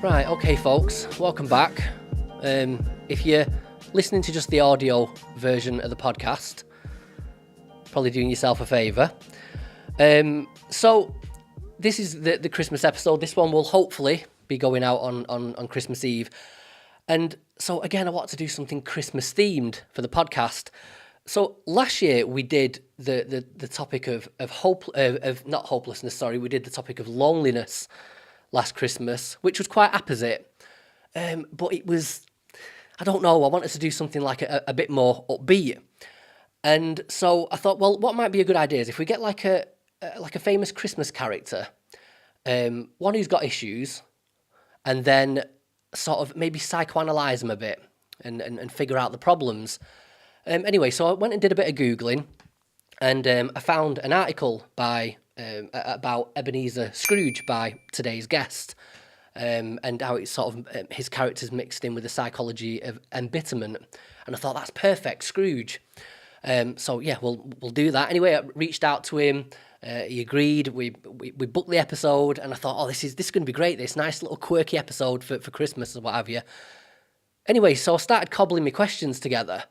Right, okay folks, welcome back. If you're listening to just the audio version of the podcast, probably doing yourself a favour. So this is the Christmas episode. This one will hopefully be going out on Christmas Eve. And so again, I want to do something Christmas themed for the podcast. So last year we did the topic of not hopelessness, sorry, we did the topic of loneliness last Christmas, which was quite apposite. But it was, I don't know, I wanted to do something like a bit more upbeat. And so I thought, well, what might be a good idea is if we get like a famous Christmas character, one who's got issues, and then sort of maybe psychoanalyze them a bit and figure out the problems. Anyway, so I went and did a bit of Googling, and I found an article by about Ebenezer Scrooge by today's guest, and how it's sort of his character's mixed in with the psychology of embitterment. And I thought, that's perfect, Scrooge. So yeah, we'll do that. Anyway, I reached out to him. He agreed. We booked the episode, and I thought, oh, this is going to be great. This nice little quirky episode for Christmas or what have you. Anyway, so I started cobbling my questions together,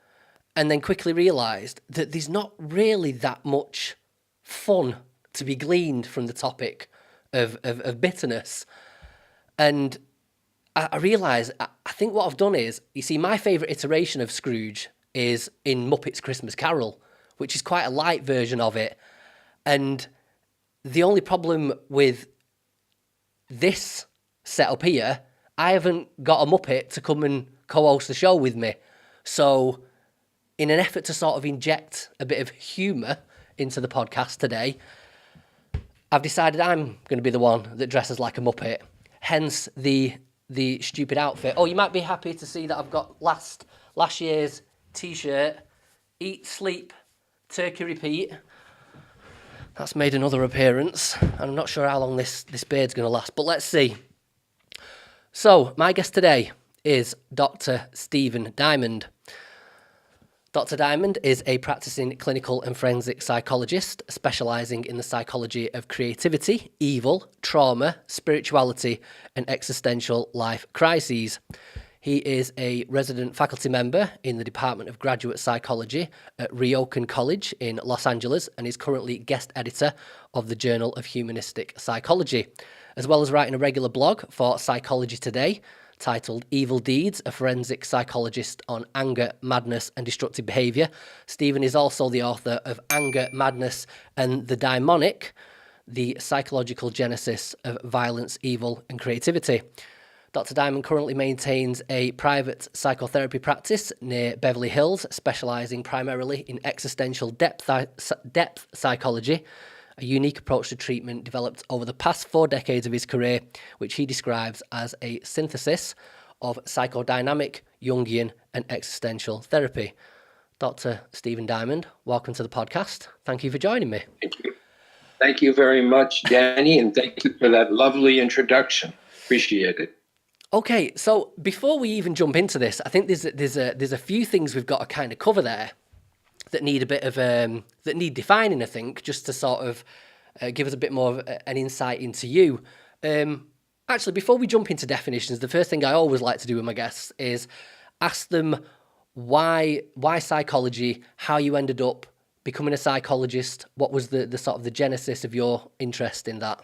and then quickly realised that there's not really that much fun to be gleaned from the topic of bitterness. And I realised, I think what I've done is, you see, my favourite iteration of Scrooge is in Muppets Christmas Carol, which is quite a light version of it. And the only problem with this setup here, I haven't got a Muppet to come and co-host the show with me. So in an effort to sort of inject a bit of humour into the podcast today, I've decided I'm going to be the one that dresses like a Muppet, hence the stupid outfit. Oh, you might be happy to see that I've got last year's T-shirt, Eat, Sleep, Turkey Repeat. That's made another appearance, and I'm not sure how long this beard's going to last, but let's see. So, my guest today is Dr. Stephen Diamond. Dr. Diamond is a practicing clinical and forensic psychologist specialising in the psychology of creativity, evil, trauma, spirituality, and existential life crises. He is a resident faculty member in the Department of Graduate Psychology at Ryokan College in Los Angeles, and is currently guest editor of the Journal of Humanistic Psychology, as well as writing a regular blog for Psychology Today, titled Evil Deeds, a forensic psychologist on anger, madness, and destructive behaviour. Stephen is also the author of Anger, Madness, and the Daimonic, the psychological genesis of violence, evil, and creativity. Dr. Diamond currently maintains a private psychotherapy practice near Beverly Hills, specialising primarily in existential depth psychology, a unique approach to treatment developed over the past 4 decades of his career, which he describes as a synthesis of psychodynamic, Jungian, and existential therapy. Dr. Stephen Diamond, welcome to the podcast. Thank you for joining me. Thank you. Thank you very much, Danny, and thank you for that lovely introduction. Appreciate it. Okay, so before we even jump into this, I think there's a few things we've got to kind of cover there that need a bit of that need defining, I think, just to sort of give us a bit more of an insight into you. Actually, before we jump into definitions, the first thing I always like to do with my guests is ask them why psychology, how you ended up becoming a psychologist, what was the sort of the genesis of your interest in that?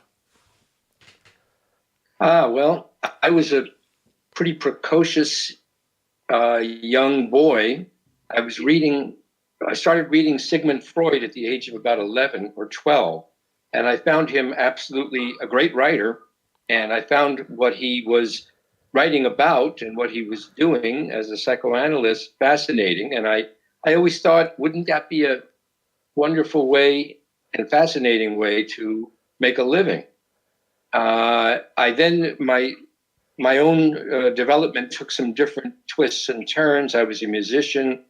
Well, I was a pretty precocious young boy. I started reading Sigmund Freud at the age of about 11 or 12, and I found him absolutely a great writer, and I found what he was writing about and what he was doing as a psychoanalyst fascinating, and I always thought, wouldn't that be a wonderful way and fascinating way to make a living? My own development took some different twists and turns. I was a musician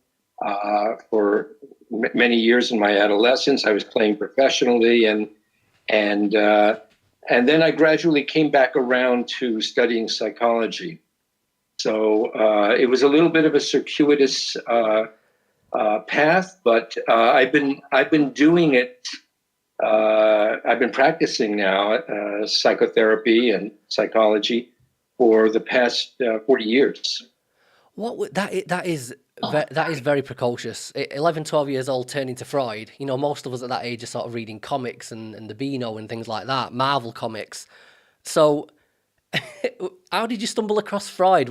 for many years in my adolescence. I was playing professionally, and then I gradually came back around to studying psychology. So it was a little bit of a circuitous path, but I've been doing it I've been practicing now psychotherapy and psychology for the past 40 years. That is very precocious. 11, 12 years old, turning to Freud. You know, most of us at that age are sort of reading comics and the Beano and things like that, Marvel comics. So, how did you stumble across Freud?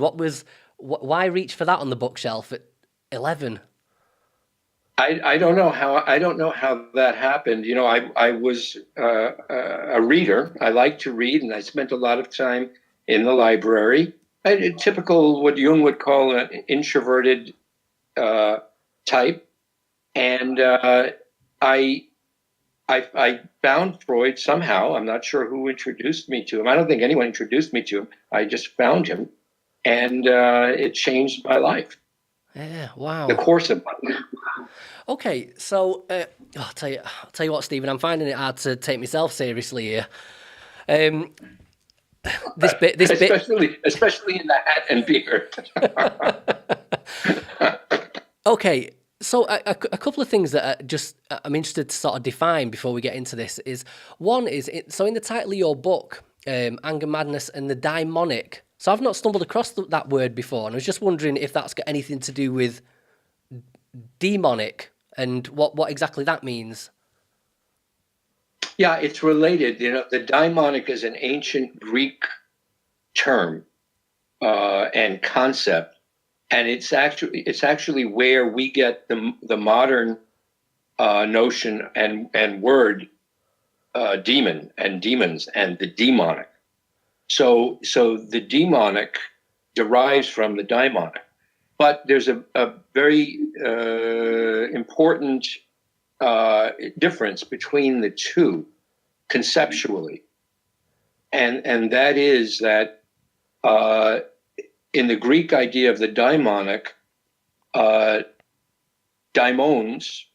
Why reach for that on the bookshelf at 11? I don't know how that happened. You know, I was a reader. I liked to read, and I spent a lot of time in the library. Typical what Jung would call an introverted type, and I found Freud somehow. I'm not sure who introduced me to him. I don't think anyone introduced me to him. I just found him, and it changed my life. Yeah, wow. The course of my life. Okay, so I'll tell you what, Stephen, I'm finding it hard to take myself seriously here. This bit, especially in the hat and beard. Okay, so a couple of things that I'm interested to sort of define before we get into this is one is so in the title of your book, Anger, Madness, and the Daimonic. So I've not stumbled across that word before, and I was just wondering if that's got anything to do with demonic and what exactly that means. Yeah, it's related. You know, the daimonic is an ancient Greek term and concept, and it's actually where we get the modern notion and word demon and demons and the demonic. So the demonic derives from the daimonic, but there's a very important difference between the two conceptually, and that is that in the Greek idea of the daimonic, daimons,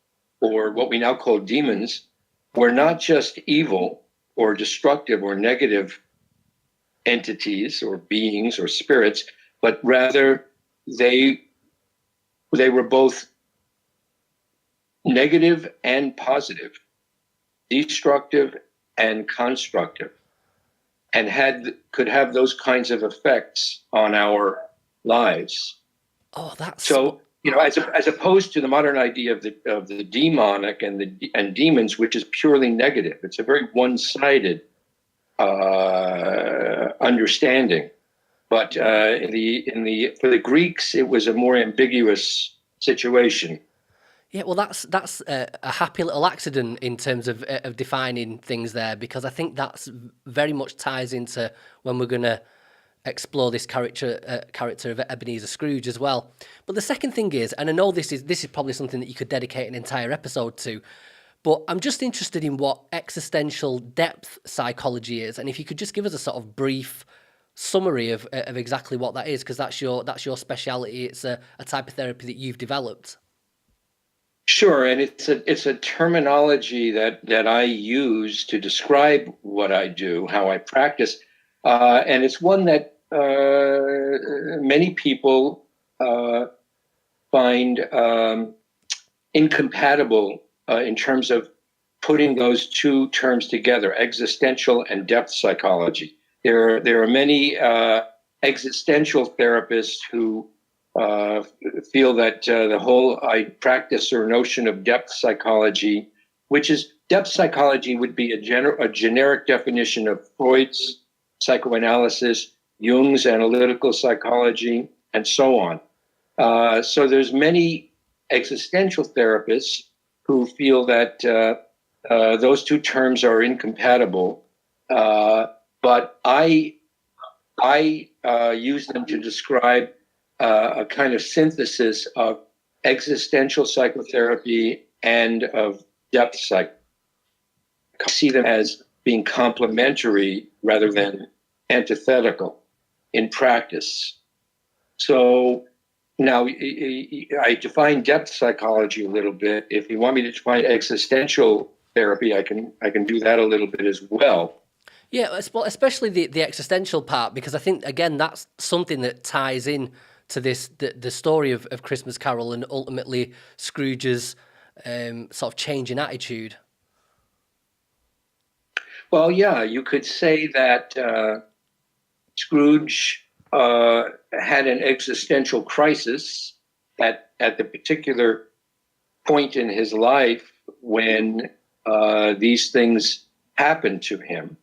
or what we now call demons, were not just evil or destructive or negative entities or beings or spirits, but rather they were both negative and positive, destructive and constructive, and could have those kinds of effects on our lives. Oh, that's so. You know, as opposed to the modern idea of the demonic and demons, which is purely negative. It's a very one-sided understanding. But for the Greeks, it was a more ambiguous situation. Yeah, well, that's a happy little accident in terms of defining things there, because I think that's very much ties into when we're going to explore this character of Ebenezer Scrooge as well. But the second thing is, and I know this is probably something that you could dedicate an entire episode to, but I'm just interested in what existential depth psychology is, and if you could just give us a sort of brief summary of exactly what that is, because that's your speciality. It's a type of therapy that you've developed. Sure, and it's a terminology that I use to describe what I do, how I practice, and it's one that many people find incompatible in terms of putting those two terms together: existential and depth psychology. There are many existential therapists who feel that the whole practice or notion of depth psychology, which is depth psychology, would be a generic definition of Freud's psychoanalysis, Jung's analytical psychology, and so on. So there's many existential therapists who feel that those two terms are incompatible, but I use them to describe a kind of synthesis of existential psychotherapy and of depth psychology. I see them as being complementary rather than antithetical in practice. So now I define depth psychology a little bit. If you want me to define existential therapy, I can do that a little bit as well. Yeah, especially the existential part, because I think, again, that's something that ties in to the story of Christmas Carol and ultimately Scrooge's sort of change in attitude. Well, yeah, you could say that Scrooge had an existential crisis at the particular point in his life when these things happened to him.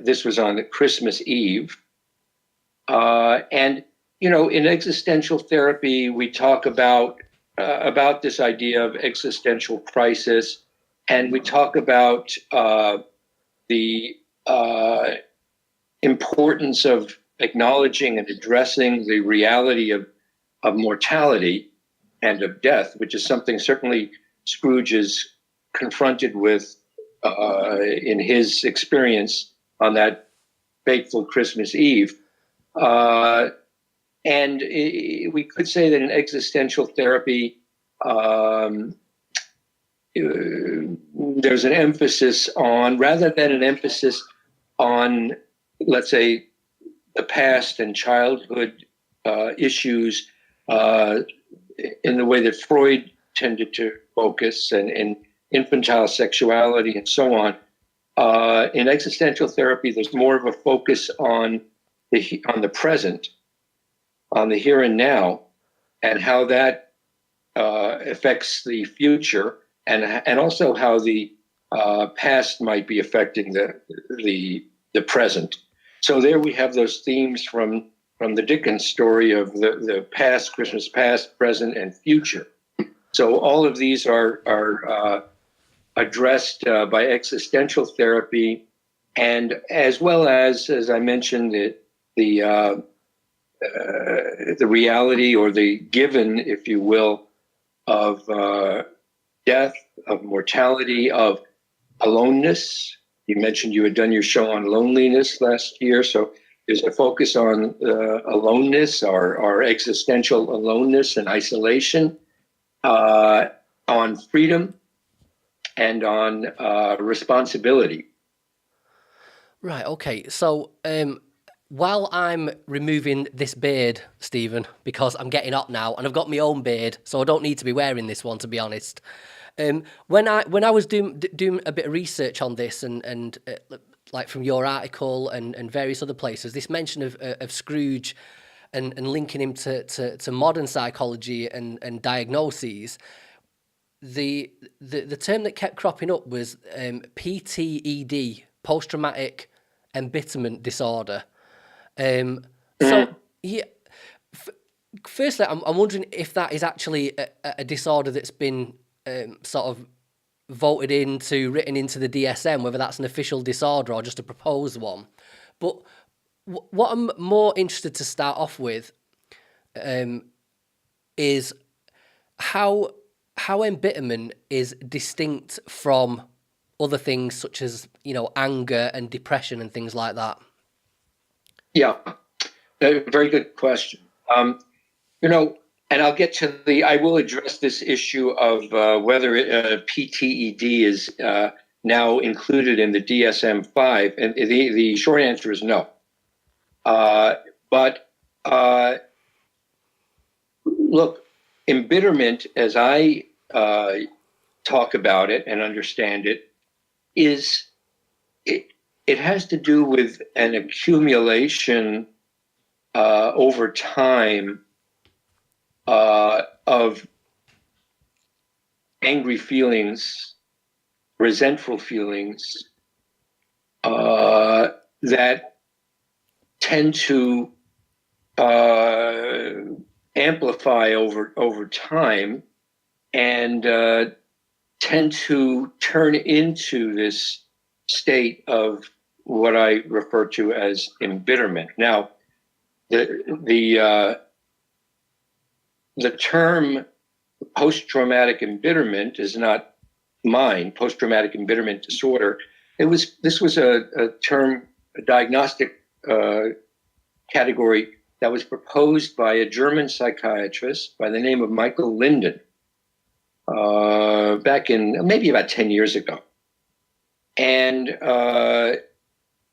This was on Christmas Eve. And, you know, in existential therapy, we talk about this idea of existential crisis, and we talk about the importance of acknowledging and addressing the reality of mortality and of death, which is something certainly Scrooge is confronted with in his experience on that fateful Christmas Eve. And we could say that in existential therapy, there's an emphasis on, rather than an emphasis on, let's say, the past and childhood issues in the way that Freud tended to focus, and infantile sexuality and so on. In existential therapy, there's more of a focus on the present, on the here and now, and how that affects the future, and also how the past might be affecting the present. So there we have those themes from the Dickens story of the past, Christmas past, present, and future. So all of these are addressed by existential therapy, and as well as I mentioned, the reality, or the given, if you will, of death, of mortality, of aloneness. You mentioned you had done your show on loneliness last year, so there's a focus on aloneness, our existential aloneness and isolation, on freedom, and on responsibility. Right, okay. So while I'm removing this beard, Stephen, because I'm getting up now and I've got my own beard, so I don't need to be wearing this one, to be honest. When I was doing a bit of research on this, and like from your article and various other places, this mention of Scrooge and linking him to modern psychology and diagnoses, the term that kept cropping up was PTED, Post-Traumatic Embitterment Disorder. So yeah, firstly, I'm wondering if that is actually a disorder that's been sort of written into the DSM, whether that's an official disorder or just a proposed one. But what I'm more interested to start off with is how embitterment is distinct from other things such as, you know, anger and depression and things like that. Yeah, a very good question. You know, and I'll get to I will address this issue of whether PTED is now included in the DSM-5, and the short answer is no. But look, embitterment, as I talk about it and understand it, it has to do with an accumulation over time of angry feelings, resentful feelings that tend to amplify over time, and tend to turn into this state of what I refer to as embitterment. Now, the term post-traumatic embitterment is not mine. Post-traumatic embitterment disorder. This was a term, a diagnostic category that was proposed by a German psychiatrist by the name of Michael Linden back in maybe about 10 years ago. And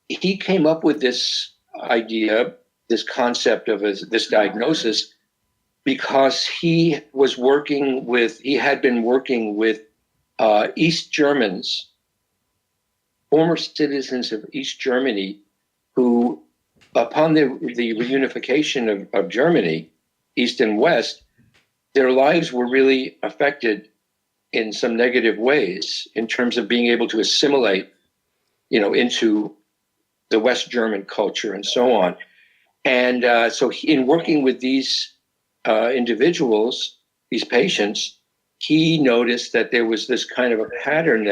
he came up with this idea, this concept of this diagnosis, because he had been working with East Germans former citizens of East Germany who, upon the reunification of Germany, East and West, their lives were really affected in some negative ways in terms of being able to assimilate, into the West German culture and so on. And so in working with these individuals, these patients, he noticed that there was this kind of a pattern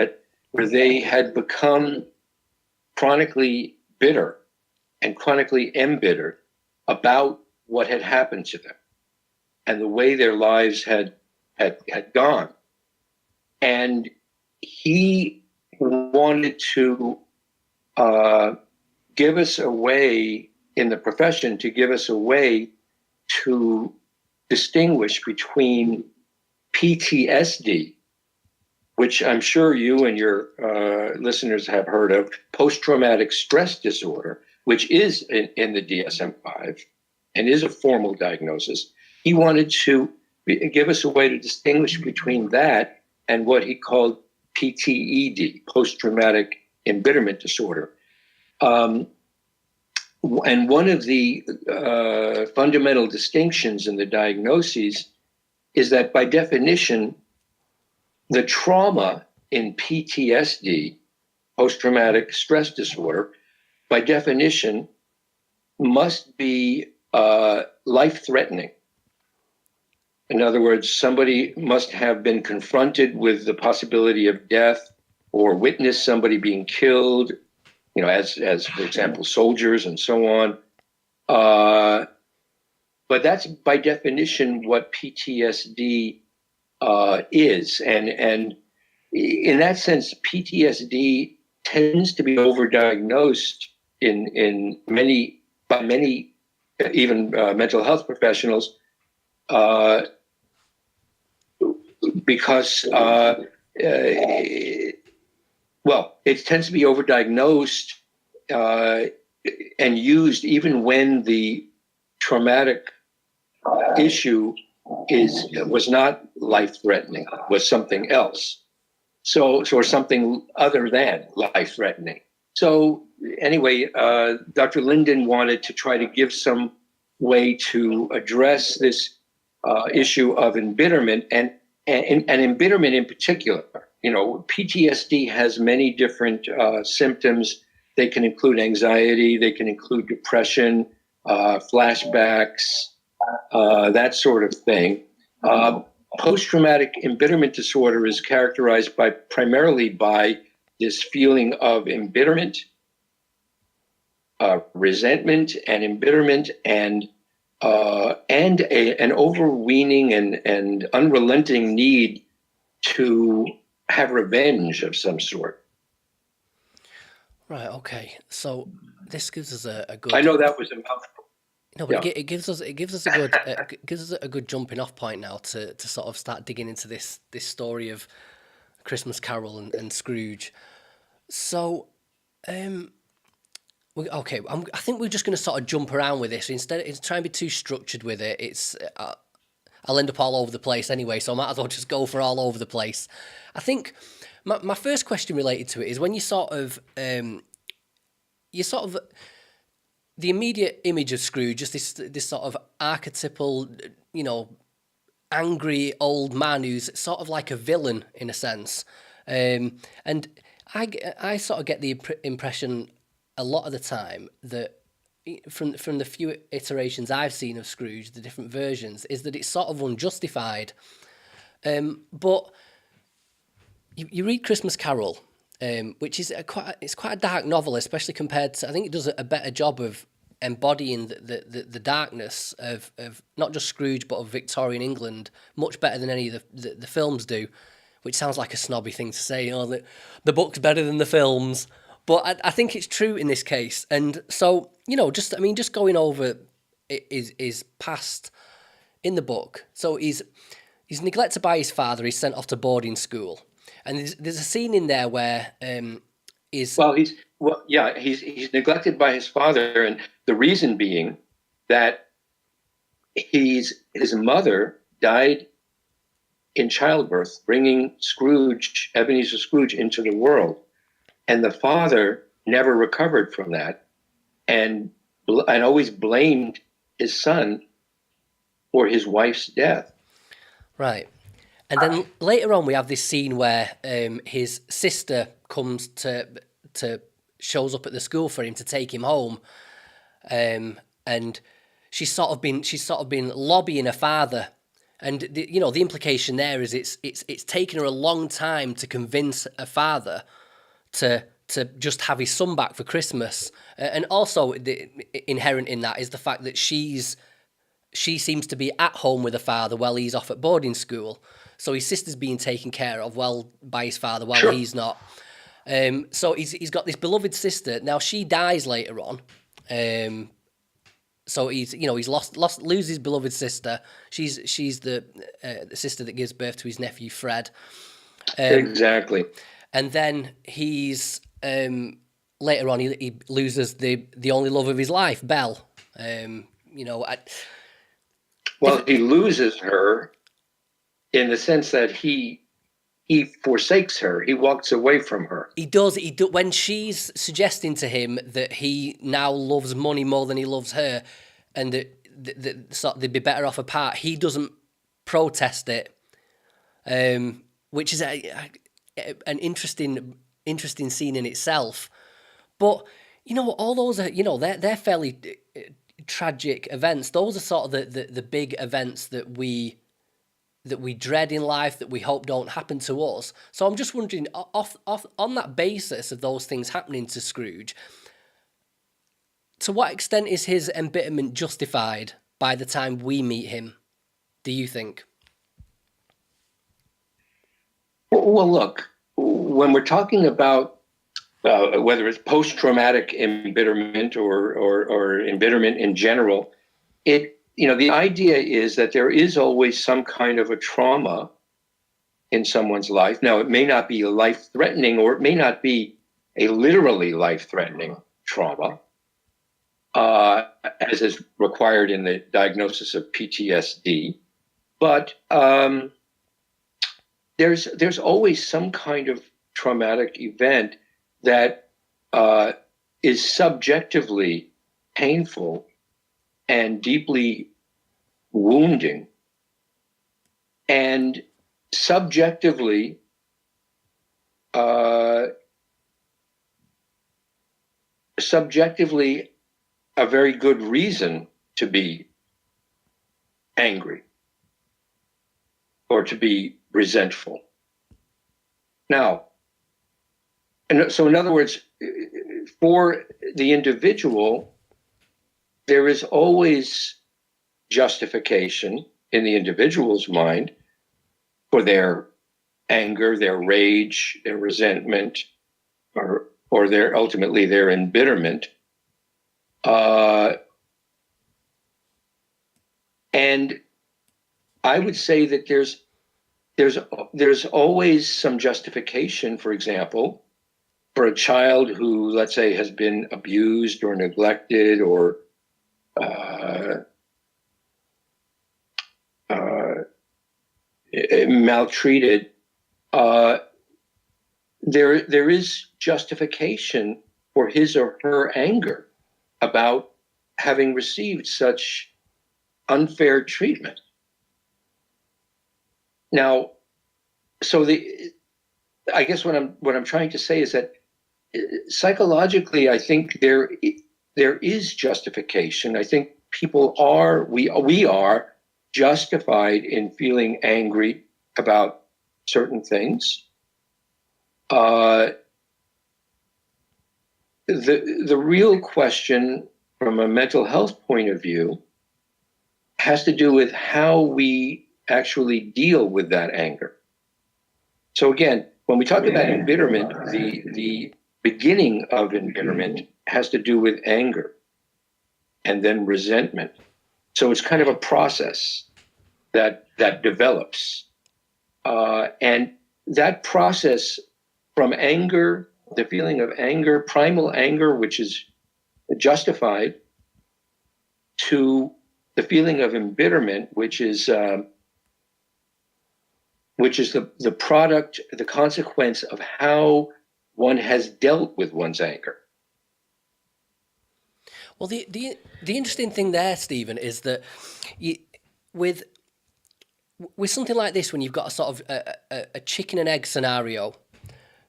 where they had become chronically bitter and chronically embittered about what had happened to them and the way their lives had gone. And he wanted to give us a way in the profession, to give us a way to distinguish between PTSD, which I'm sure you and your listeners have heard of, post-traumatic stress disorder, which is in the DSM-5 and is a formal diagnosis. He wanted to give us a way to distinguish between that and what he called PTED, post-traumatic embitterment disorder. And one of the fundamental distinctions in the diagnoses is that by definition, the trauma in PTSD, post-traumatic stress disorder, by definition, must be life-threatening. In other words, somebody must have been confronted with the possibility of death or witnessed somebody being killed, as for example, soldiers and so on. But that's by definition what PTSD is. And in that sense, PTSD tends to be overdiagnosed by many, even mental health professionals, because it tends to be overdiagnosed and used even when the traumatic issue was not life-threatening, was something else. Or something other than life-threatening. So anyway, Dr. Linden wanted to try to give some way to address this issue of embitterment and embitterment in particular. PTSD has many different symptoms. They can include anxiety, they can include depression, flashbacks, that sort of thing. Post-traumatic embitterment disorder is characterized primarily by this feeling of embitterment, resentment, and embitterment, and an overweening and unrelenting need to have revenge of some sort. Right. Okay. So this gives us a good. I know that was a mouthful. No, but it gives us a good jumping off point now to sort of start digging into this story of Christmas Carol and Scrooge. So, I think we're just going to sort of jump around with this. Instead of trying to be too structured with it, I'll end up all over the place anyway, so I might as well just go for all over the place. I think my first question related to it is when the immediate image of Scrooge, just this sort of archetypal, angry old man who's sort of like a villain in a sense. And I sort of get the impression a lot of the time that from the few iterations I've seen of Scrooge, the different versions, is that it's sort of unjustified. But you read Christmas Carol, which is quite a dark novel, especially compared to, I think it does a better job of embodying the darkness of not just Scrooge but of Victorian England much better than any of the films do, which sounds like a snobby thing to say, that the book's better than the films. But I think it's true in this case. And so, just going over is past in the book. So he's neglected by his father. He's sent off to boarding school. And there's a scene in there where he's neglected by his father, and the reason being that his mother died in childbirth, bringing Ebenezer Scrooge into the world. And the father never recovered from that, and always blamed his son for his wife's death. Right. And then later on, we have this scene where his sister comes to shows up at the school for him to take him home, and she's sort of been lobbying her father, and the implication there is it's taken her a long time to convince her father to just have his son back for Christmas, and also inherent in that is the fact that she seems to be at home with her father while he's off at boarding school. So his sister's being taken care of by his father while he's not. So he's got this beloved sister. Now she dies later on. So he's loses his beloved sister. She's the sister that gives birth to his nephew Fred. Exactly. And then he's later on he loses the only love of his life, Belle. Well, he loses her in the sense that he forsakes her. He walks away from her. He does. When she's suggesting to him that he now loves money more than he loves her, and that they'd be better off apart, he doesn't protest it, which is an interesting scene in itself. But all those are they're fairly tragic events. Those are sort of the big events that we dread in life, that we hope don't happen to us. So I'm just wondering, off on that basis of those things happening to Scrooge, to what extent is his embitterment justified by the time we meet him, do you think? Well, look, when we're talking about whether it's post-traumatic embitterment or embitterment in general, the idea is that there is always some kind of a trauma in someone's life. Now, it may not be life-threatening, or it may not be a literally life-threatening trauma, as is required in the diagnosis of PTSD. But there's always some kind of traumatic event that is subjectively painful and deeply wounding, and subjectively a very good reason to be angry or to be resentful. Now, and so in other words, for the individual, there is always justification in the individual's mind for their anger, their rage, their resentment, or ultimately their embitterment. And I would say that there's always some justification, for example, for a child who, let's say, has been abused or neglected or maltreated. There is justification for his or her anger about having received such unfair treatment. Now, so I guess what I'm trying to say is that psychologically, I think there is justification. I think we are justified in feeling angry about certain things. The real question from a mental health point of view has to do with how we actually deal with that anger. So again, when we talk about embitterment, the beginning of embitterment has to do with anger and then resentment. So it's kind of a process that develops. And that process from anger, the feeling of anger, primal anger, which is justified, to the feeling of embitterment, which is the product, the consequence of how one has dealt with one's anger. Well, the interesting thing there, Stephen, is that with something like this, when you've got a sort of a chicken and egg scenario,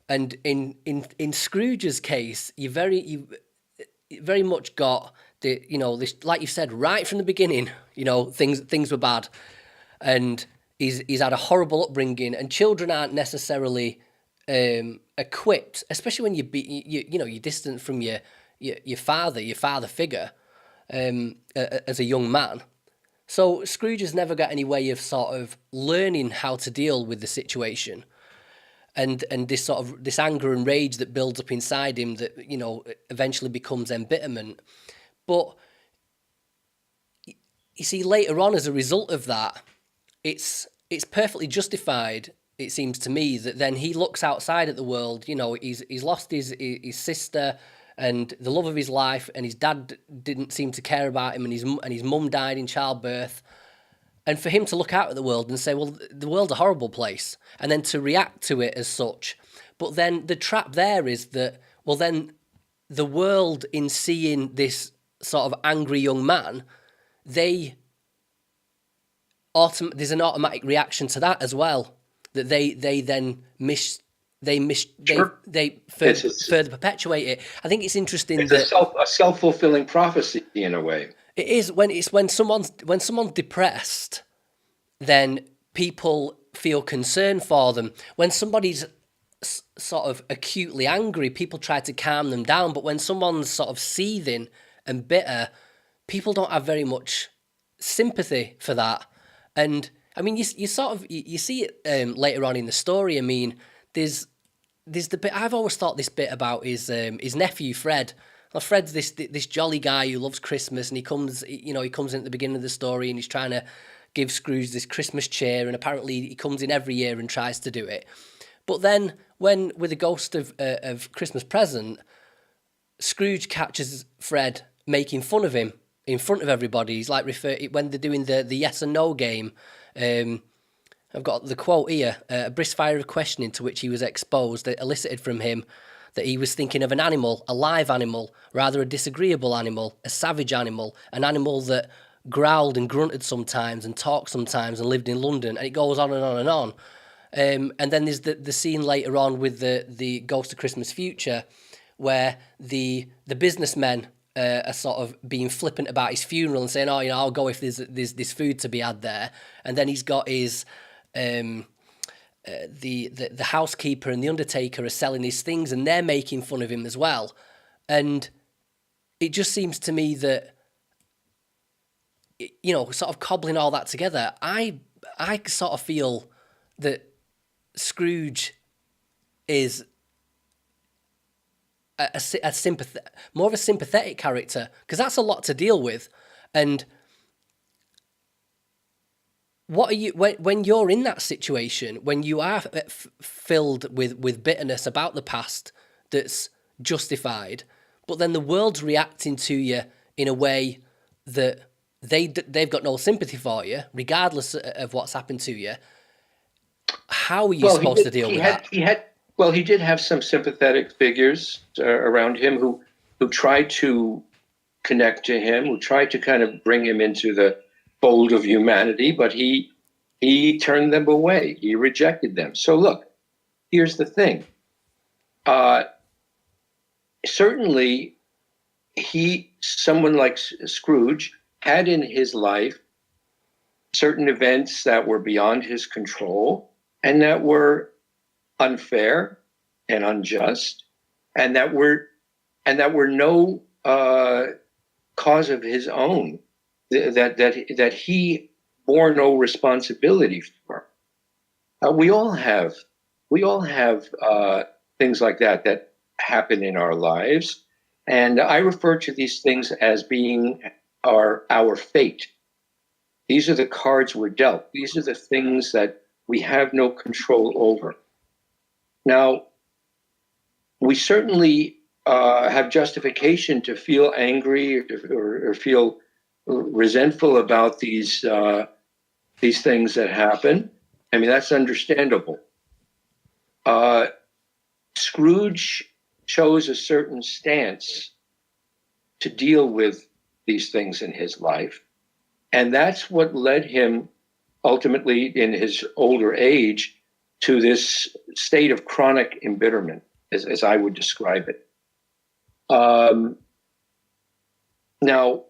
and in Scrooge's case, you very much got this, like you said, right from the beginning. Things were bad, and he's had a horrible upbringing, and children aren't necessarily equipped, especially when you're distant from your father figure as a young man. So Scrooge has never got any way of sort of learning how to deal with the situation, and this anger and rage that builds up inside him that eventually becomes embitterment. But you see, later on, as a result of that, it's perfectly justified. It seems to me that then he looks outside at the world. He's lost his sister and the love of his life, and his dad didn't seem to care about him, and his mum died in childbirth. And for him to look out at the world and say, well, the world's a horrible place, and then to react to it as such. But then the trap there is that, well, then the world, in seeing this sort of angry young man, there's an automatic reaction to that as well, that they then further perpetuate it. I think it's interesting. It's a self-fulfilling prophecy in a way. It is when someone's depressed, then people feel concern for them. When somebody's sort of acutely angry, people try to calm them down. But when someone's sort of seething and bitter, people don't have very much sympathy for that. And I mean, you see it later on in the story. I mean, there's the bit I've always thought this bit about his nephew Fred. Well, Fred's this jolly guy who loves Christmas, and he comes in at the beginning of the story, and he's trying to give Scrooge this Christmas cheer, and apparently he comes in every year and tries to do it. But then, when with the ghost of Christmas Present, Scrooge catches Fred making fun of him in front of everybody. He's like when they're doing the yes and no game. I've got the quote here: "A brisk fire of questioning to which he was exposed that elicited from him that he was thinking of an animal, a live animal, rather a disagreeable animal, a savage animal, an animal that growled and grunted sometimes and talked sometimes and lived in London," and it goes on and on and on. And then there's the scene later on with the Ghost of Christmas Future, where the businessmen are sort of being flippant about his funeral and saying, "Oh, I'll go if there's this food to be had there," and then he's got his the housekeeper and the undertaker are selling his things, and they're making fun of him as well. And it just seems to me that, sort of cobbling all that together, I sort of feel that Scrooge is more of a sympathetic character, because that's a lot to deal with. And what are you when you're in that situation, when you are filled with bitterness about the past that's justified, but then the world's reacting to you in a way that they've got no sympathy for you, regardless of what's happened to you? How are you supposed to deal with that? He did have some sympathetic figures around him who tried to connect to him, who tried to kind of bring him into the fold of humanity, but he turned them away. He rejected them. So look, here's the thing. Certainly, someone like Scrooge had in his life certain events that were beyond his control and that were unfair and unjust, and that were no cause of his own, that he bore no responsibility for. We all have things like that happen in our lives, and I refer to these things as being our fate. These are the cards we're dealt. These are the things that we have no control over. Now, we certainly have justification to feel angry or feel resentful about these things that happen. I mean, that's understandable. Scrooge chose a certain stance to deal with these things in his life. And that's what led him ultimately in his older age to this state of chronic embitterment, as I would describe it. Now,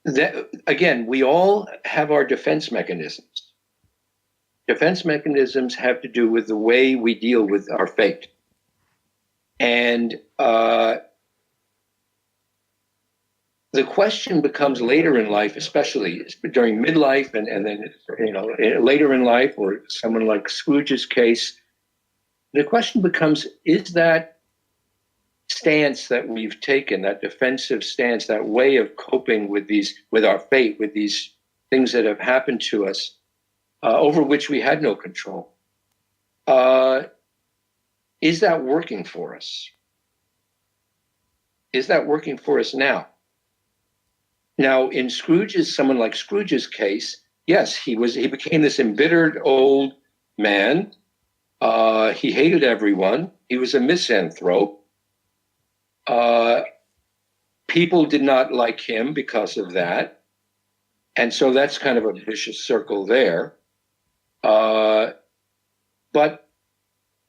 that, again, we all have our defense mechanisms. Defense mechanisms have to do with the way we deal with our fate. And the question becomes later in life, especially during midlife and then later in life, or someone like Scrooge's case, the question becomes, is that stance that we've taken, that defensive stance, that way of coping with our fate, with these things that have happened to us, over which we had no control, is that working for us? Is that working for us now? Now, in someone like Scrooge's case, yes, he became this embittered old man. He hated everyone. He was a misanthrope. People did not like him because of that. And so that's kind of a vicious circle there. But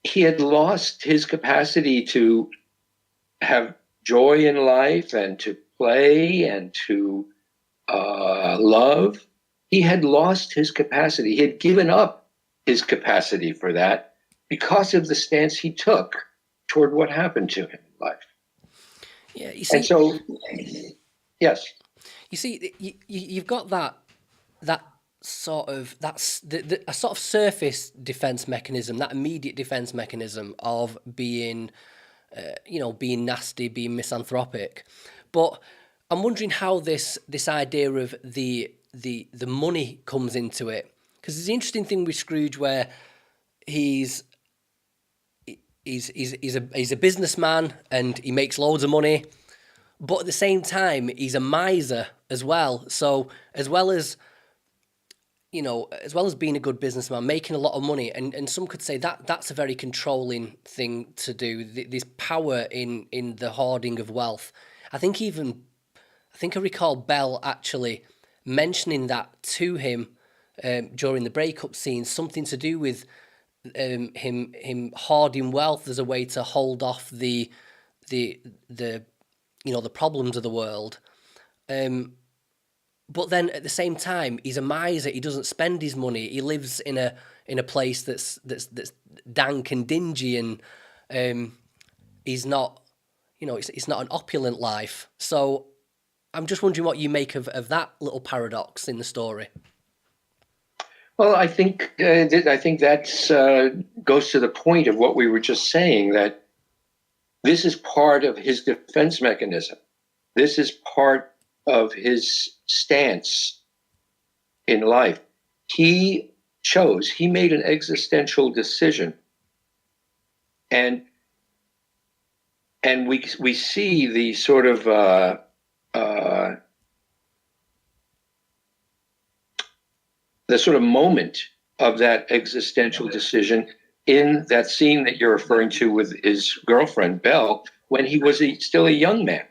he had lost his capacity to have joy in life and to play and to love. He had lost his capacity. He had given up his capacity for that because of the stance he took toward what happened to him in life. Yeah, you see. And so, yes. You see, you've got that sort of a sort of surface defense mechanism, that immediate defense mechanism of being, being nasty, being misanthropic. But I'm wondering how this idea of the money comes into it, because there's an interesting thing with Scrooge where he's a businessman and he makes loads of money, but at the same time he's a miser as well. So as well as being a good businessman, making a lot of money, and some could say that that's a very controlling thing to do. This power in the hoarding of wealth. I think I recall Belle actually mentioning that to him during the breakup scene, something to do with him hoarding wealth as a way to hold off the problems of the world. But then at the same time, he's a miser. He doesn't spend his money. He lives in a place that's dank and dingy, and he's not, it's not an opulent life. So I'm just wondering what you make of that little paradox in the story. Well, I think that goes to the point of what we were just saying, that this is part of his defense mechanism. This is part of his stance in life. He made an existential decision. And we see the sort of moment of that existential decision in that scene that you're referring to with his girlfriend, Belle, when he was still a young man.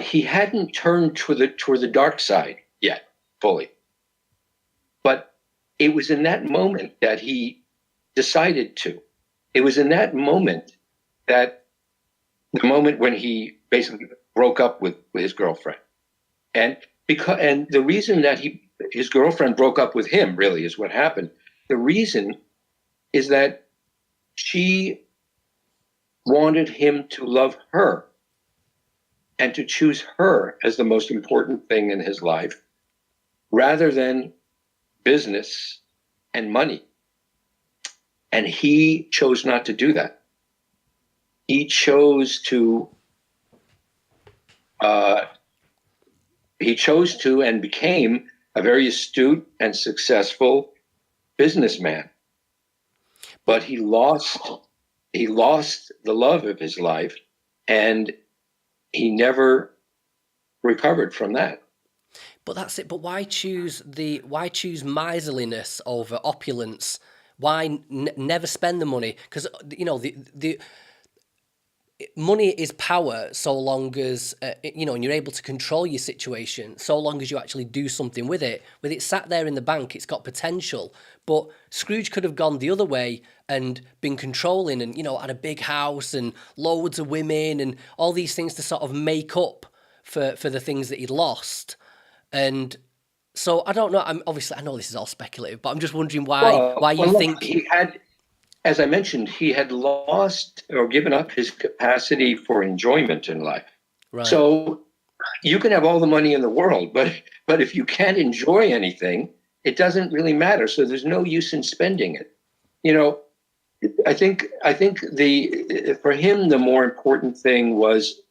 He hadn't turned toward the dark side yet, fully. But it was in that moment that he decided to. It was in that moment the moment when he basically broke up with his girlfriend. And the reason that his girlfriend broke up with him really is what happened. The reason is that she wanted him to love her and to choose her as the most important thing in his life, rather than business and money. And he chose not to do that. He chose to and became a very astute and successful businessman. But he lost the love of his life, and he never recovered from that. But that's it. But why choose miserliness over opulence? Why never spend the money? Because the money is power, so long as and you're able to control your situation. So long as you actually do something with it. With it sat there in the bank, it's got potential. But Scrooge could have gone the other way and been controlling, and had a big house and loads of women and all these things to sort of make up for the things that he'd lost. And so I don't know. I know this is all speculative, but I'm just wondering why you think he had, as I mentioned, he had lost or given up his capacity for enjoyment in life. Right. So you can have all the money in the world, but if you can't enjoy anything, it doesn't really matter. So there's no use in spending it. I think for him the more important thing was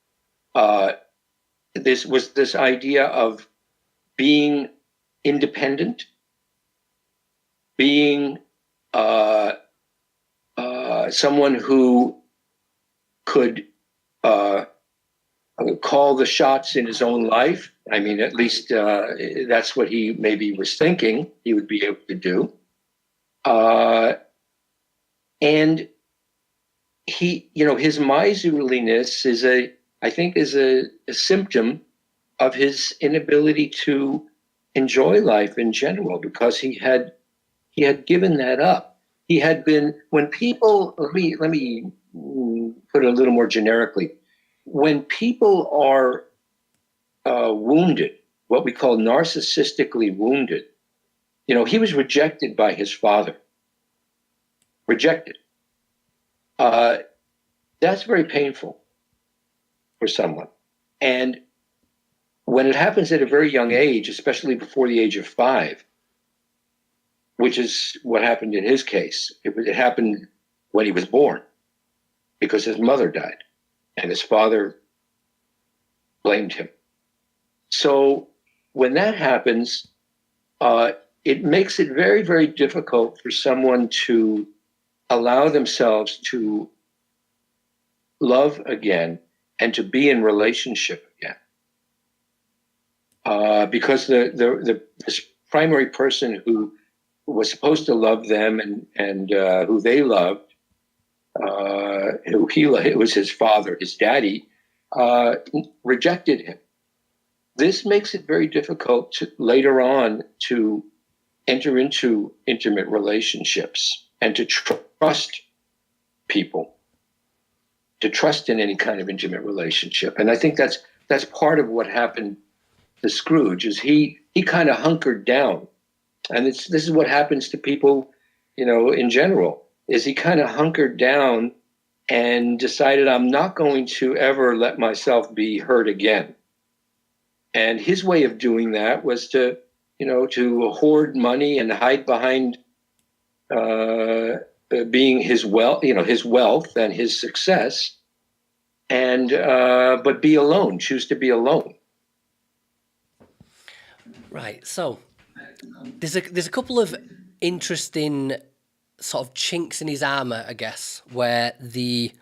this idea of being independent, being someone who could call the shots in his own life. I mean, at least that's what he maybe was thinking he would be able to do. And he, his miserliness is a symptom of his inability to enjoy life in general, because he had given that up. He had been, when people, let me put it a little more generically, when people are wounded, what we call narcissistically wounded, he was rejected by his father. Rejected. That's very painful for someone. And when it happens at a very young age, especially before the age of 5, which is what happened in his case, it happened when he was born because his mother died and his father blamed him. So when that happens, it makes it very, very difficult for someone to allow themselves to love again and to be in relationship again. Because this primary person who was supposed to love them and who they loved, it was his father, his daddy, rejected him. This makes it very difficult later on to enter into intimate relationships and to trust people, to trust in any kind of intimate relationship. And I think that's part of what happened to Scrooge, is he kind of hunkered down. And this is what happens to people, in general, is he kind of hunkered down and decided, I'm not going to ever let myself be hurt again. And his way of doing that was to hoard money and hide behind being his wealth and his success, and but be alone, choose to be alone. Right. So there's a couple of interesting sort of chinks in his armor, I guess, where the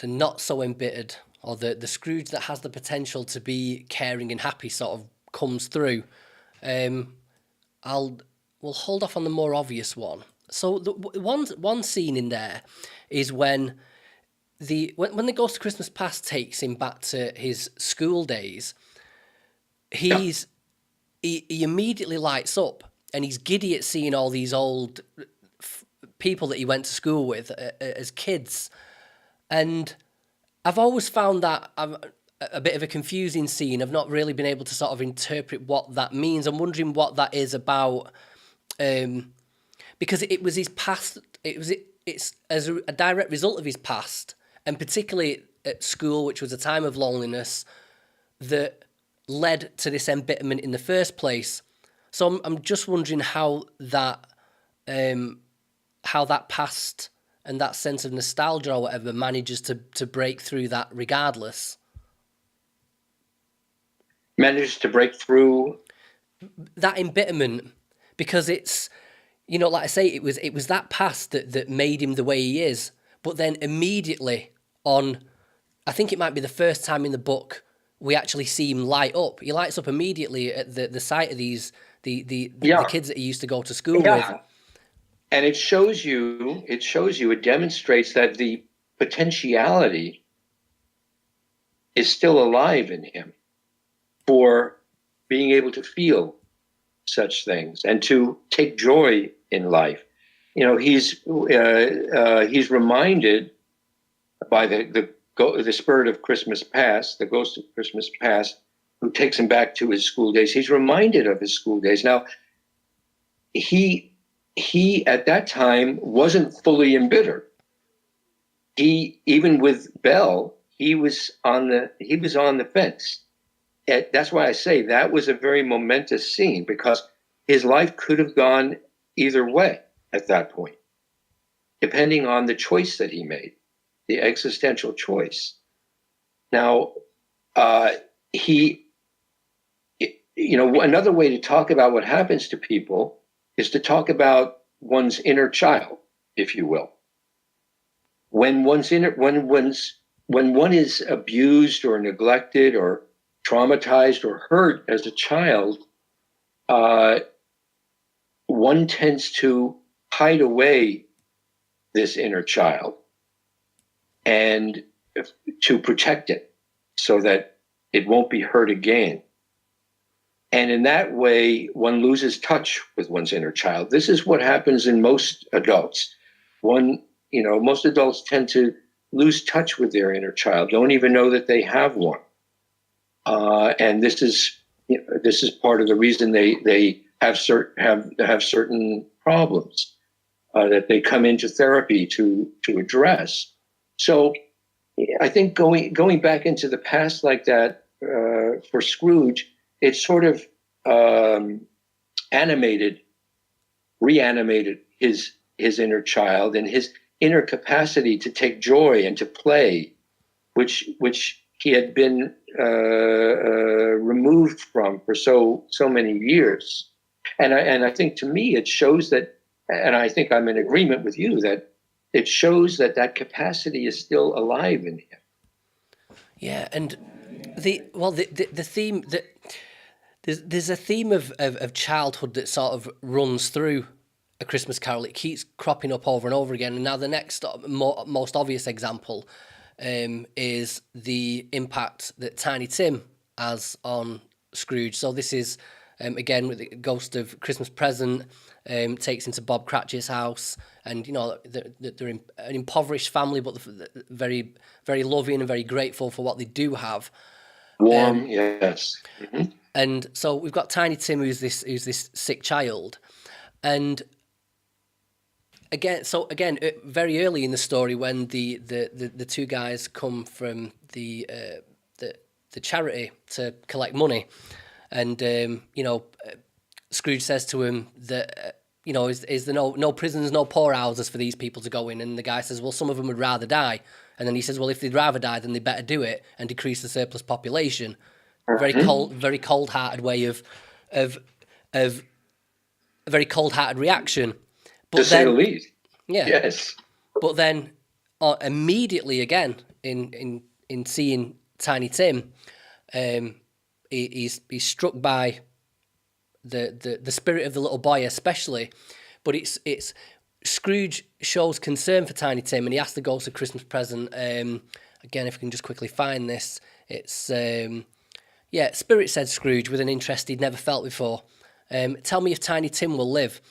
not so embittered, or the Scrooge that has the potential to be caring and happy sort of comes through. We'll hold off on the more obvious one. So the one scene in there is when the Ghost of Christmas Past takes him back to his school days. He immediately lights up, and he's giddy at seeing all these old people that he went to school with as kids. And I've always found that a bit of a confusing scene. I've not really been able to sort of interpret what that means. I'm wondering what that is about, because it was his past. It's as a direct result of his past, and particularly at school, which was a time of loneliness, that led to this embitterment in the first place. So I'm just wondering how that past and that sense of nostalgia or whatever manages to break through that regardless. Manages to break through that embitterment, because it's, like I say, it was that past that made him the way he is. But then immediately on, I think it might be the first time in the book we actually see him light up. He lights up immediately at the sight of these the Yeah, kids that he used to go to school with. yeah. And it demonstrates that the potentiality is still alive in him for being able to feel such things and to take joy in life. You know, he's reminded by the spirit of Christmas past, the ghost of Christmas past, who takes him back to his school days. He's reminded of his school days. Now, he at that time wasn't fully embittered. He, even with Belle, he was on the fence. That's why I say that was a very momentous scene, because his life could have gone either way at that point, depending on the choice that he made, the existential choice. Now, another way to talk about what happens to people is to talk about one's inner child, if you will. When one is abused or neglected or traumatized or hurt as a child, one tends to hide away this inner child and to protect it so that it won't be hurt again. And in that way, one loses touch with one's inner child. This is what happens in most adults. Most adults tend to lose touch with their inner child, don't even know that they have one. And this is part of the reason they have certain problems that they come into therapy to address. So I think going back into the past like that for Scrooge, it sort of reanimated his inner child and his inner capacity to take joy and to play, which he had been removed from for so many years. And I think, to me, it shows that, and I think I'm in agreement with you, that it shows that capacity is still alive in him. Yeah, and the theme that there's a theme of childhood that sort of runs through A Christmas Carol. It keeps cropping up over and over again. And now the next most obvious example is the impact that Tiny Tim has on Scrooge. So this is again with the ghost of Christmas present. Takes into Bob Cratchit's house, and they're an impoverished family, but very, very loving and very grateful for what they do have. Warm, yes. Mm-hmm. And so we've got Tiny Tim, who's this sick child, and again, very early in the story, when the two guys come from the charity to collect money, and Scrooge says to him that is there no prisons, no poorhouses for these people to go in, and the guy says, well, some of them would rather die, and then he says, well, if they'd rather die, then they better do it and decrease the surplus population. Mm-hmm. Very cold-hearted way of a very cold-hearted reaction. But to say the least. Yeah. Yes. But then immediately again in seeing Tiny Tim, he's struck by the spirit of the little boy especially. But it's Scrooge shows concern for Tiny Tim, and he asks the ghost of Christmas present. Again, if we can just quickly find this, it's Spirit, said Scrooge with an interest he'd never felt before. Tell me if Tiny Tim will live.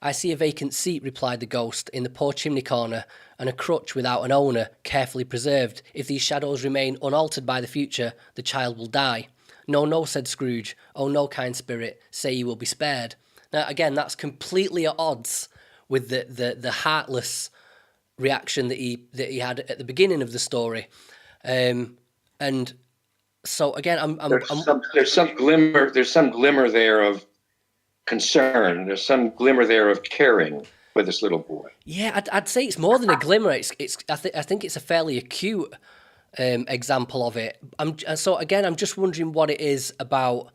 I see a vacant seat, replied the ghost, in the poor chimney corner, and a crutch without an owner, carefully preserved. If these shadows remain unaltered by the future, the child will die. No, no, said Scrooge. Oh, no, kind spirit, say you will be spared. Now, again, that's completely at odds with the heartless reaction that he had at the beginning of the story. And so again, there's some glimmer there of concern. There's some glimmer there of caring for this little boy. Yeah, I'd say it's more than a glimmer. I think it's a fairly acute example of it. I'm just wondering what it is about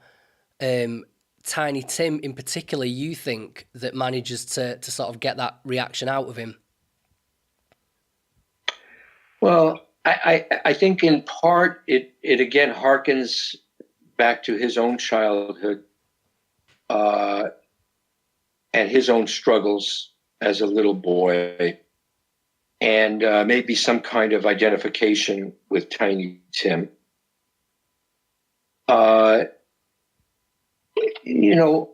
Tiny Tim in particular you think that manages to sort of get that reaction out of him. Well, I think in part it again harkens back to his own childhood and his own struggles as a little boy, and maybe some kind of identification with Tiny Tim. You know,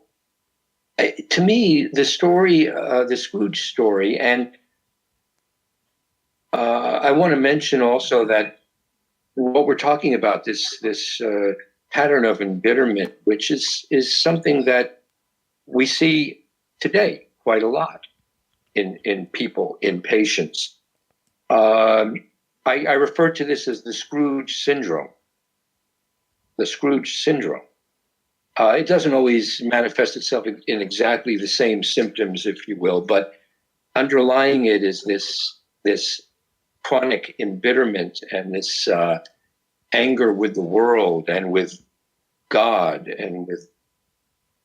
to me, the story, the Scrooge story, and I want to mention also that what we're talking about, this pattern of embitterment, which is something that we see today quite a lot in people, in patients. I refer to this as the Scrooge syndrome. The Scrooge syndrome. It doesn't always manifest itself in exactly the same symptoms, if you will, but underlying it is this chronic embitterment and this anger with the world and with God and with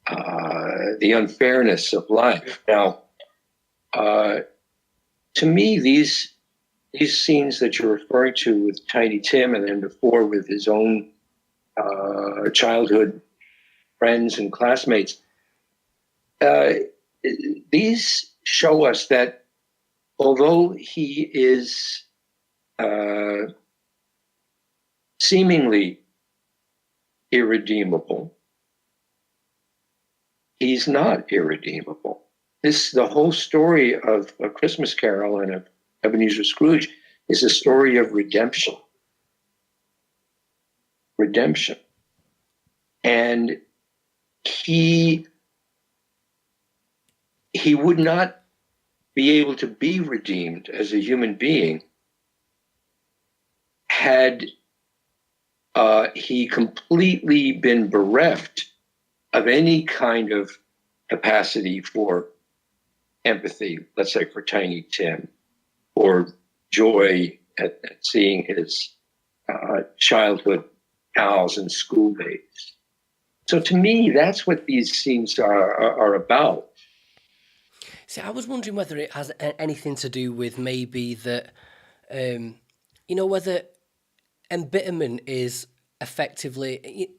the unfairness of life. Now, to me, these scenes that you're referring to with Tiny Tim, and then before with his own childhood friends and classmates, these show us that although he is seemingly irredeemable, he's not irredeemable. The whole story of A Christmas Carol and of Ebenezer Scrooge is a story of redemption. Redemption. And he would not be able to be redeemed as a human being had he completely been bereft of any kind of capacity for empathy, let's say for Tiny Tim, or joy at seeing his childhood pals and schoolmates. So to me, that's what these scenes are about. See, I was wondering whether it has anything to do with maybe that, whether embitterment is effectively,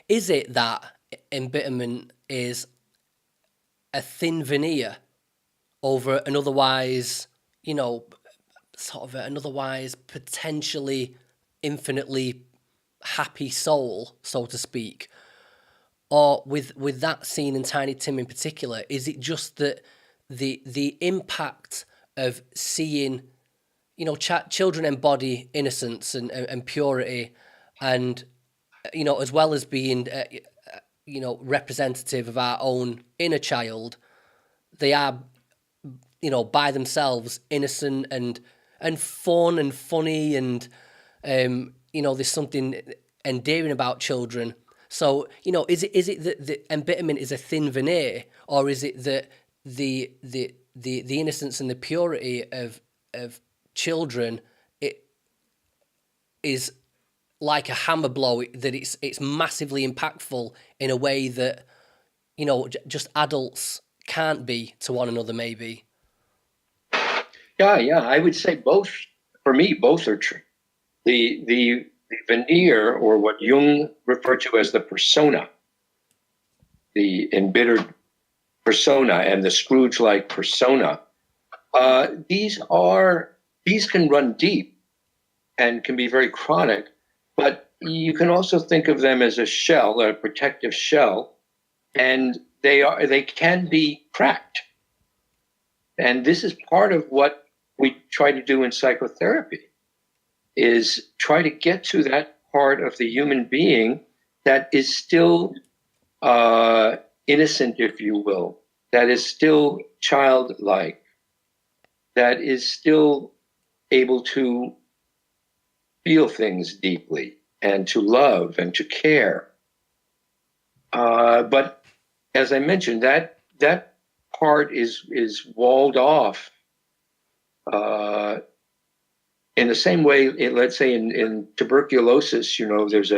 is it that embitterment is a thin veneer over an otherwise, sort of an otherwise potentially infinitely happy soul, so to speak? Or with that scene in Tiny Tim in particular, is it just that the impact of seeing, children embody innocence and purity, and as well as being representative of our own inner child, they are by themselves innocent and fun and funny, and there's something endearing about children. So, is it that the embitterment is a thin veneer, or is it that the innocence and the purity of children, it is like a hammer blow, that it's massively impactful in a way that just adults can't be to one another, maybe? Yeah, I would say both. For me, both are true. The veneer, or what Jung referred to as the persona, the embittered persona and the Scrooge-like persona, these can run deep and can be very chronic, but you can also think of them as a shell, a protective shell, and they can be cracked. And this is part of what we try to do in psychotherapy, is try to get to that part of the human being that is still innocent, if you will, that is still childlike, that is still able to feel things deeply and to love and to care. But as I mentioned, that part is walled off in the same way. Let's say in tuberculosis, there's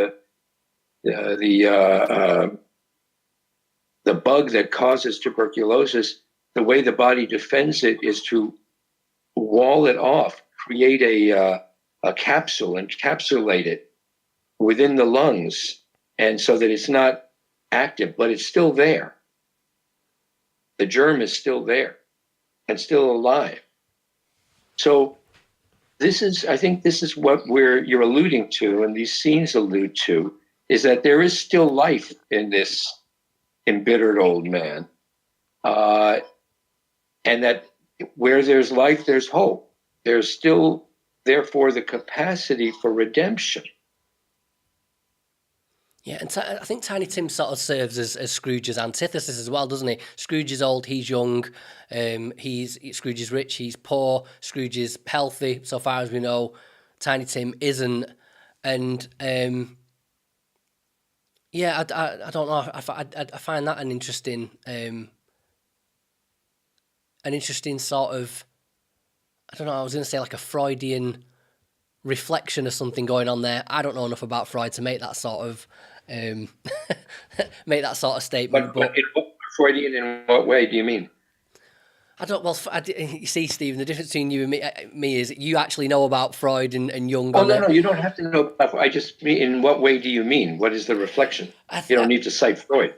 the bug that causes tuberculosis. The way the body defends it is to wall it off, create a capsule, encapsulate it within the lungs, and so that it's not active, but it's still there. The germ is still there and still alive. So I think this is what you're alluding to, and these scenes allude to, is that there is still life in this embittered old man. And that where there's life, there's hope. There's still, therefore, the capacity for redemption. Yeah, and I think Tiny Tim sort of serves as Scrooge's antithesis as well, doesn't he? Scrooge is old, he's young. Scrooge is rich, he's poor. Scrooge is healthy, so far as we know. Tiny Tim isn't, and yeah, I don't know. I find that an interesting sort of, I don't know. I was going to say like a Freudian reflection or something going on there. I don't know enough about Freud to make that sort of statement. But Freudian in what way do you mean? I don't. Well, you see, Stephen, the difference between you and me is you actually know about Freud and Jung. Oh no, you don't have to know about. I just mean, in what way do you mean? What is the reflection? You don't need to cite Freud.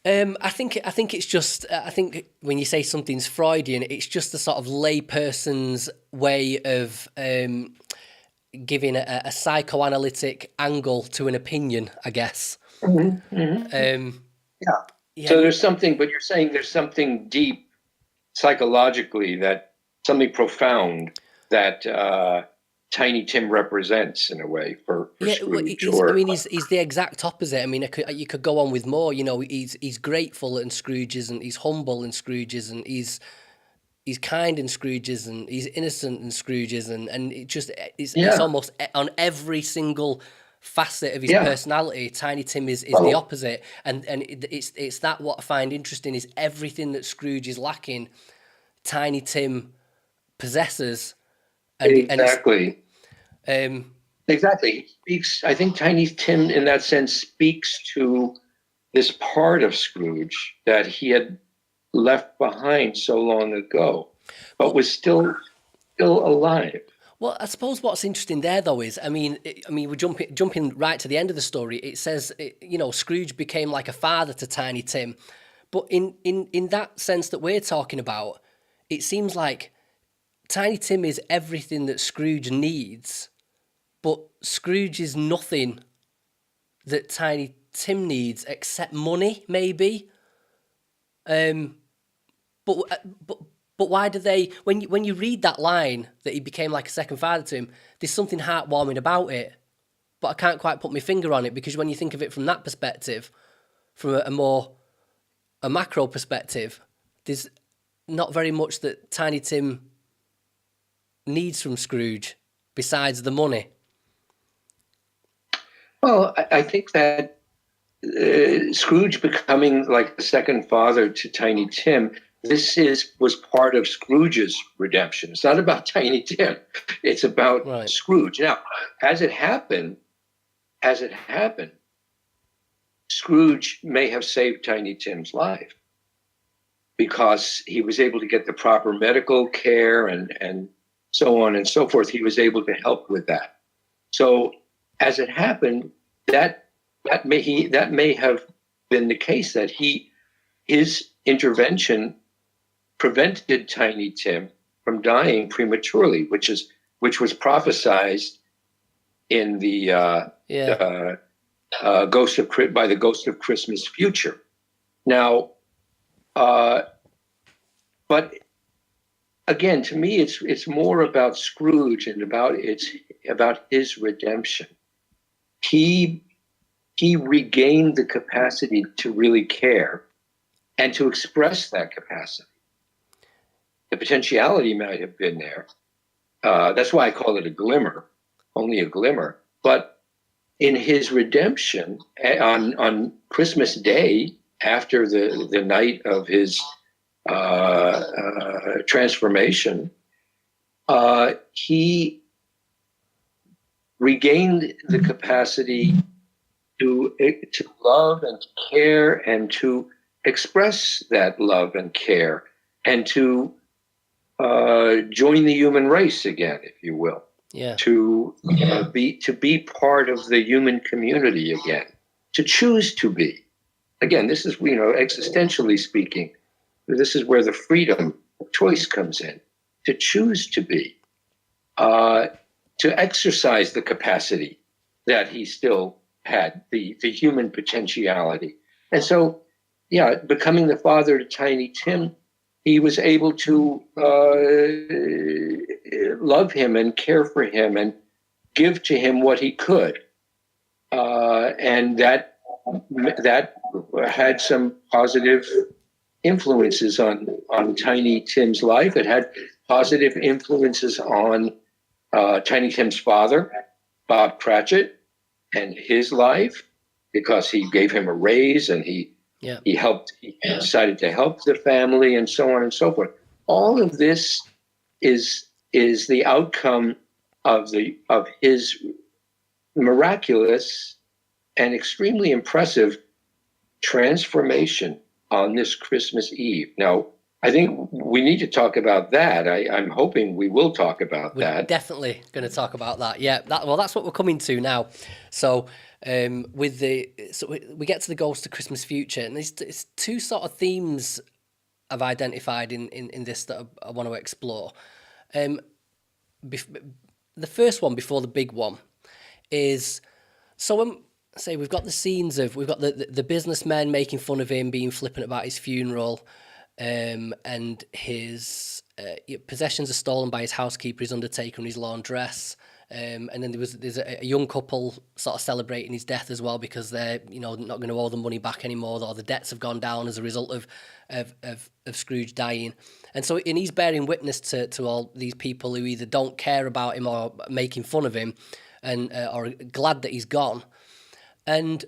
I think it's just. I think when you say something's Freudian, it's just a sort of layperson's way of giving a psychoanalytic angle to an opinion, I guess. Mm-hmm. Mm-hmm. Yeah. So there's something, but you're saying there's something deep psychologically, that something profound that Tiny Tim represents in a way for Scrooge. He's the exact opposite. I mean, you could go on with more. You know, he's grateful and Scrooge isn't. He's humble and Scrooge isn't. He's kind and Scrooge isn't. He's innocent and Scrooge isn't. And it's almost on every single facet of his personality. Tiny Tim is the opposite, and it's that what I find interesting is everything that Scrooge is lacking, Tiny Tim possesses. Exactly. Exactly. He speaks. I think Tiny Tim, in that sense, speaks to this part of Scrooge that he had left behind so long ago, but was still alive. Well, I suppose what's interesting there, though, is, I mean, we're jumping right to the end of the story. It says, Scrooge became like a father to Tiny Tim. But in that sense that we're talking about, it seems like Tiny Tim is everything that Scrooge needs, but Scrooge is nothing that Tiny Tim needs except money, maybe. But why do they, when you read that line that he became like a second father to him, there's something heartwarming about it, but I can't quite put my finger on it, because when you think of it from that perspective, from a macro perspective, there's not very much that Tiny Tim needs from Scrooge besides the money. Well, I think that Scrooge becoming like the second father to Tiny Tim, was part of Scrooge's redemption. It's not about Tiny Tim. It's about Scrooge. Now, as it happened, Scrooge may have saved Tiny Tim's life because he was able to get the proper medical care and so on and so forth. He was able to help with that. So as it happened, that may have been the case, that his intervention prevented Tiny Tim from dying prematurely, which was prophesized in the Ghost of Christmas Future. Now, but again, to me, it's more about Scrooge and about his redemption. He regained the capacity to really care and to express that capacity. The potentiality might have been there. That's why I call it a glimmer, only a glimmer. But in his redemption, on Christmas Day, after the night of his transformation, he regained the capacity to love and to care and to express that love and care and to join the human race again, if you will. Yeah. to be part of the human community again, to choose to be. Again, this is, existentially speaking, this is where the freedom of choice comes in. To choose to be, to exercise the capacity that he still had, the human potentiality. And so, becoming the father to Tiny Tim, he was able to love him and care for him and give to him what he could. And that had some positive influences on Tiny Tim's life. It had positive influences on Tiny Tim's father, Bob Cratchit, and his life, because he gave him a raise and he decided to help the family and so on and so forth. All of this is the outcome of his miraculous and extremely impressive transformation on this Christmas Eve. Now, I think we need to talk about that. I'm hoping we will talk about that. We're definitely going to talk about that. Yeah, that's what we're coming to now. So, we get to the Ghost of Christmas Future, and there's two sort of themes I've identified in this that I want to explore. The first one, before the big one, is so when say we've got the scenes of the businessmen making fun of him, being flippant about his funeral. And his possessions are stolen by his housekeeper, his undertaker, and his laundress. And then there's a young couple sort of celebrating his death as well, because they're not going to owe the money back anymore, or the debts have gone down as a result of Scrooge dying. And so, he's bearing witness to all these people who either don't care about him or making fun of him, and are glad that he's gone. And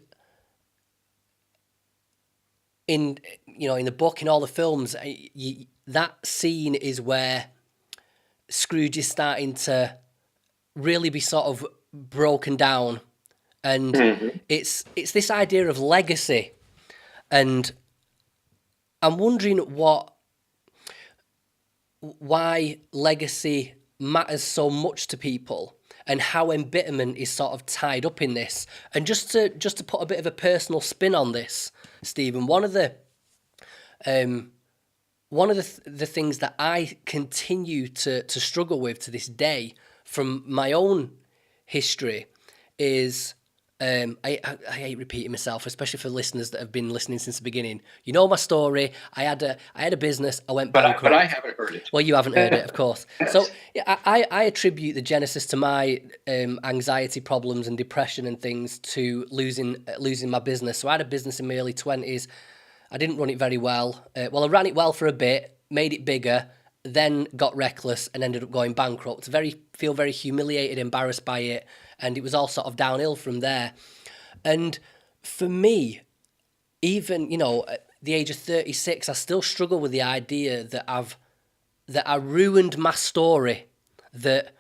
in the book, in all the films, that scene is where Scrooge is starting to really be sort of broken down, and it's this idea of legacy, and I'm wondering why legacy matters so much to people, and how embitterment is sort of tied up in this. And just to put a bit of a personal spin on this, Stephen, one of the things that I continue to struggle with to this day from my own history is, I hate repeating myself, especially for listeners that have been listening since the beginning. You know my story. I had a business. I went bankrupt. But I haven't heard it. Well, you haven't heard it, of course. So I attribute the genesis to my anxiety problems and depression and things to losing my business. So I had a business in my early 20s. I didn't run it very well. I ran it well for a bit, made it bigger, then got reckless and ended up going bankrupt. Feel very humiliated, embarrassed by it, and it was all sort of downhill from there. And for me, even at the age of 36, I still struggle with the idea that I ruined my story, that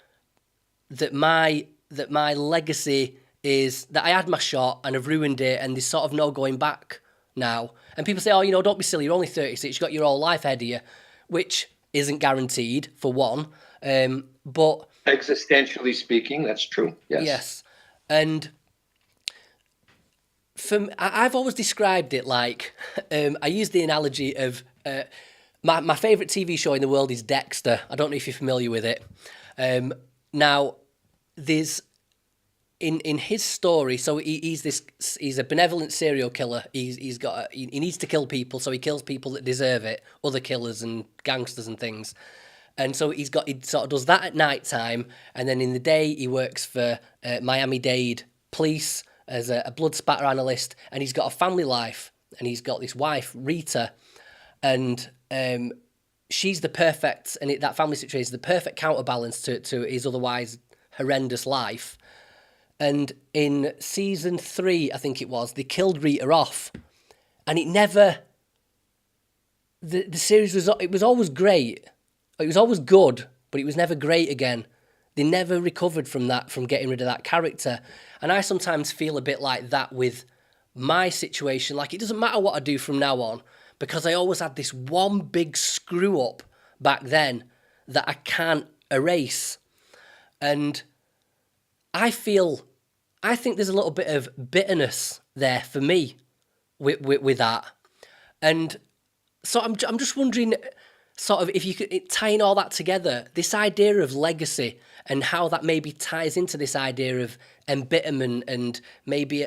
my legacy is that I had my shot and I've ruined it, and there's sort of no going back now. And people say, oh, don't be silly, you're only 36, you've got your whole life ahead of you, which isn't guaranteed, for one. But existentially speaking, that's true. Yes. Yes. And I've always described it like, I use the analogy of my favourite TV show in the world is Dexter. I don't know if you're familiar with it. Now, there's in his story, so he's a benevolent serial killer. He needs to kill people, so he kills people that deserve it, other killers and gangsters and things. And so he sort of does that at night time, and then in the day he works for Miami-Dade police as a blood spatter analyst, and he's got a family life, and he's got this wife, Rita, and she's the perfect, and that family situation is the perfect counterbalance to his otherwise horrendous life. And in season 3, I think it was, they killed Rita off, and it never. The series was always great. It was always good, but it was never great again. They never recovered from getting rid of that character. And I sometimes feel a bit like that with my situation. Like, it doesn't matter what I do from now on, because I always had this one big screw up back then that I can't erase. And I think there's a little bit of bitterness there for me with that. And so I'm just wondering, sort of, if you could, tying all that together, this idea of legacy and how that maybe ties into this idea of embitterment and maybe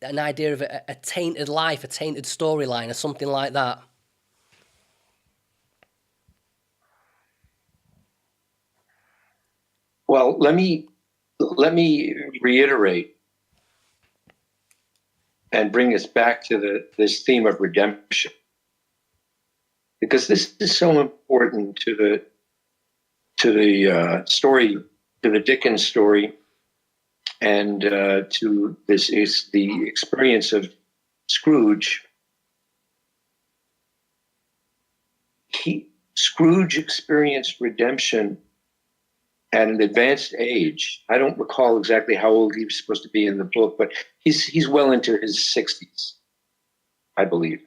an idea of a tainted life, a tainted storyline or something like that. Well, let me reiterate and bring us back to this theme of redemption, because this is so important to the story, to the Dickens story, and to this is the experience of Scrooge. Scrooge experienced redemption at an advanced age. I don't recall exactly how old he was supposed to be in the book, but he's well into his 60s, I believe.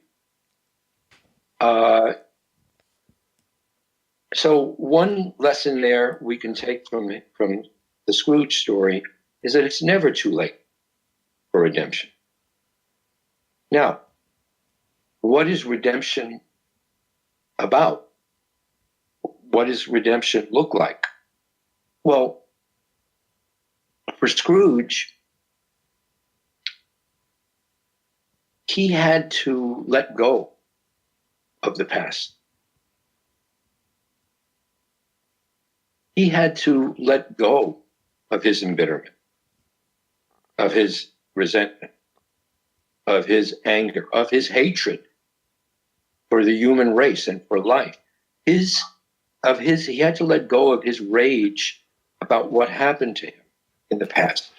So one lesson there we can take from the Scrooge story is that it's never too late for redemption. Now, what is redemption about? What does redemption look like? Well, for Scrooge, he had to let go of the past. He had to let go of his embitterment, of his resentment, of his anger, of his hatred for the human race and for life. He had to let go of his rage about what happened to him in the past.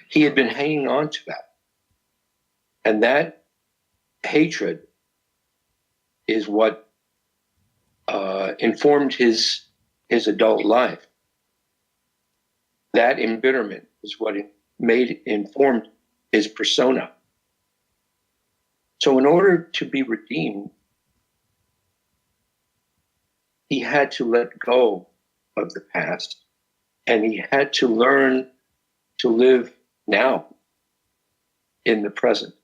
He had been hanging on to that. And that hatred is what informed his adult life. That embitterment is what informed his persona. So in order to be redeemed, he had to let go of the past, and he had to learn to live now in the present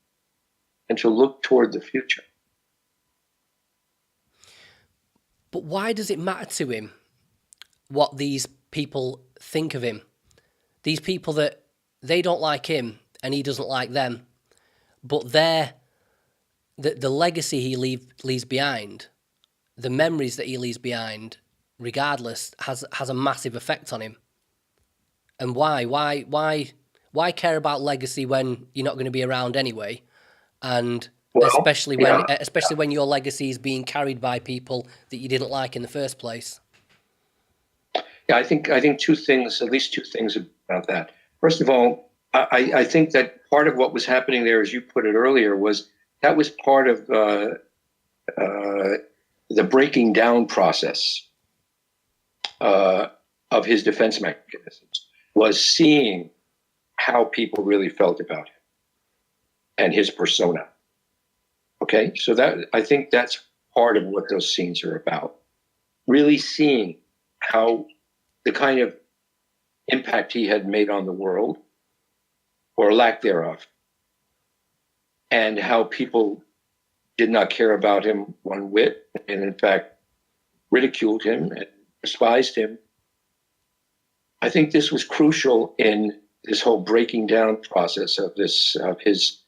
and to look toward the future. But why does it matter to him what these people think of him? These people that they don't like him and he doesn't like them, but the legacy he leaves behind, the memories that he leaves behind, regardless, has a massive effect on him. And why care about legacy when you're not going to be around anyway? And especially when your legacy is being carried by people that you didn't like in the first place. Yeah, I think at least two things about that. First of all, I think that part of what was happening there, as you put it earlier, was part of the breaking down process of his defense mechanisms, was seeing how people really felt about him and his persona. Okay, so I think that's part of what those scenes are about. Really seeing how the kind of impact he had made on the world, or lack thereof, and how people did not care about him one whit, and in fact ridiculed him and despised him. I think this was crucial in this whole breaking down process of his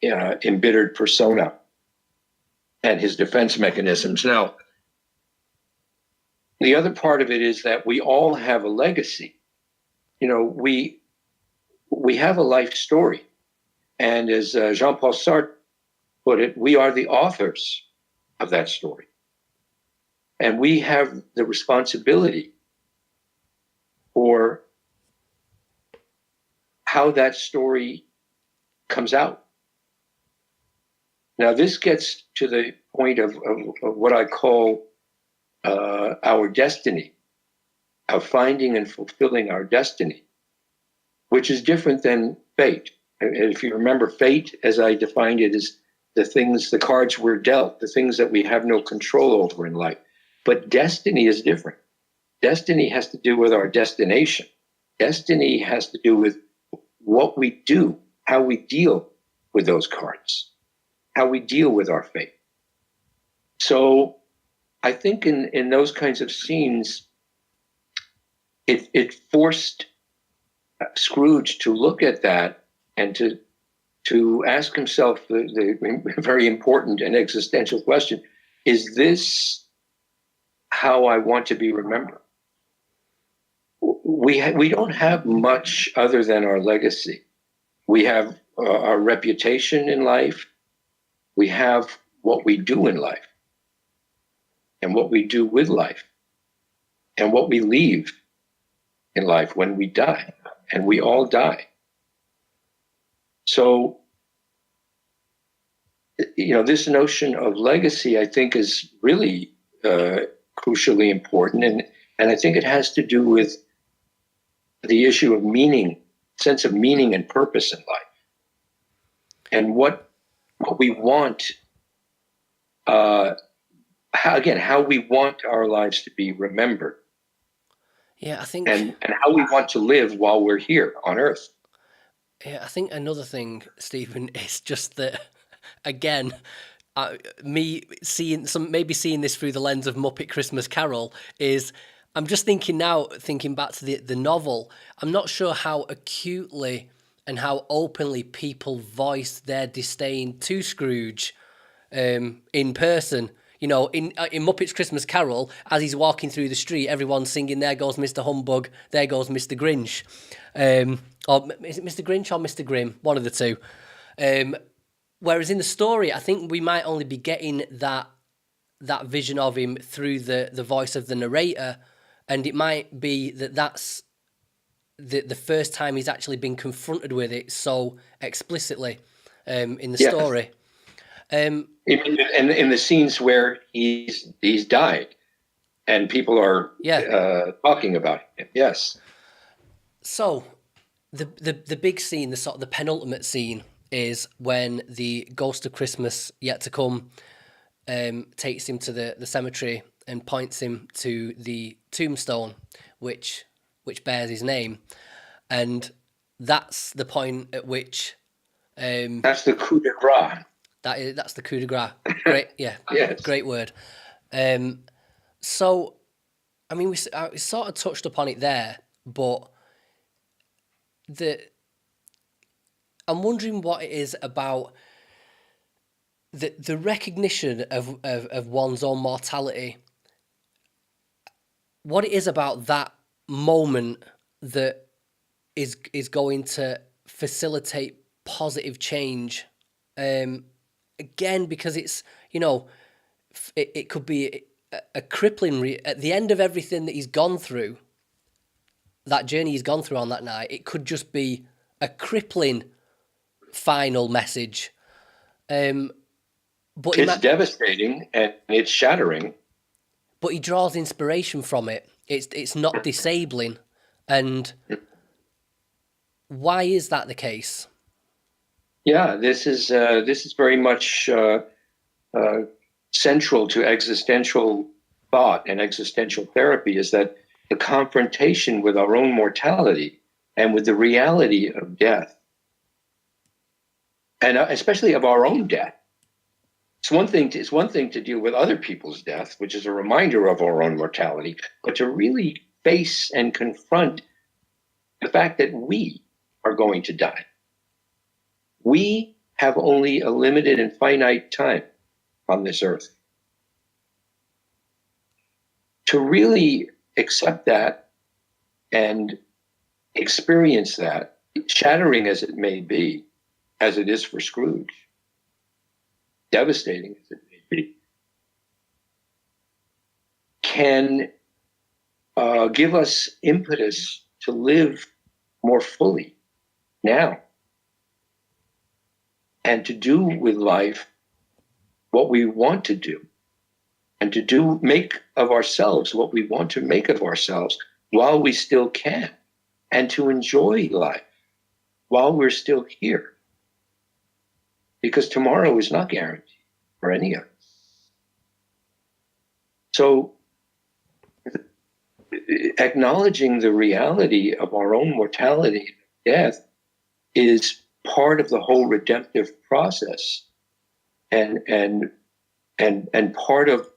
embittered persona and his defense mechanisms. Now, the other part of it is that we all have a legacy. You know, we have a life story. And as Jean-Paul Sartre put it, we are the authors of that story. And we have the responsibility for how that story comes out. Now, this gets to the point of what I call our destiny, of finding and fulfilling our destiny, which is different than fate. And if you remember, fate, as I defined it, is the cards we're dealt, the things that we have no control over in life. But destiny is different. Destiny has to do with our destination. Destiny has to do with what we do, how we deal with those cards, how we deal with our fate. So I think in those kinds of scenes, it forced Scrooge to look at that and to ask himself the very important and existential question: is this how I want to be remembered? We don't have much other than our legacy. We have our reputation in life. We have what we do in life, and what we do with life, and what we leave in life when we die, and we all die. So, this notion of legacy, I think, is really crucially important, and I think it has to do with the issue of meaning, sense of meaning and purpose in life, and what we want. How we want our lives to be remembered. Yeah, I think, and how we want to live while we're here on Earth. Yeah, I think another thing, Stephen, is just that, again, me seeing this through the lens of Muppet Christmas Carol is, I'm just thinking back to the novel, I'm not sure how acutely and how openly people voice their disdain to Scrooge in person. In Muppet's Christmas Carol, as he's walking through the street, everyone's singing, "There goes Mr. Humbug, there goes Mr. Grinch." Or is it Mr. Grinch or Mr. Grimm? One of the two. Whereas in the story, I think we might only be getting that vision of him through the voice of the narrator, and it might be that's the first time he's actually been confronted with it so explicitly in the story. And in the scenes where he's died, and people are talking about him. Yes. So, the big scene, the penultimate scene, is when the ghost of Christmas yet to come takes him to the cemetery and points him to the tombstone, which bears his name, and that's the point at which that's the coup de grace. That's the coup de grace. Great, yeah, yes. Great word. So, I mean, we sort of touched upon it there, but I'm wondering what it is about the recognition of one's own mortality. What it is about that moment that is going to facilitate positive change. Again, because it's, it could be a crippling, at the end of everything that he's gone through, that journey he's gone through on that night, it could just be a crippling final message. But it's devastating and it's shattering. But he draws inspiration from it. It's not disabling. And why is that the case? Yeah, this is very much central to existential thought and existential therapy, is that the confrontation with our own mortality and with the reality of death, and especially of our own death. It's one thing to deal with other people's death, which is a reminder of our own mortality, but to really face and confront the fact that we are going to die. We have only a limited and finite time on this earth. To really accept that and experience that, shattering as it may be, as it is for Scrooge, devastating as it may be, can give us impetus to live more fully now, and to do with life what we want to do, and to make of ourselves what we want to make of ourselves while we still can, and to enjoy life while we're still here. Because tomorrow is not guaranteed for any of us. So acknowledging the reality of our own mortality and death is part of the whole redemptive process, and part of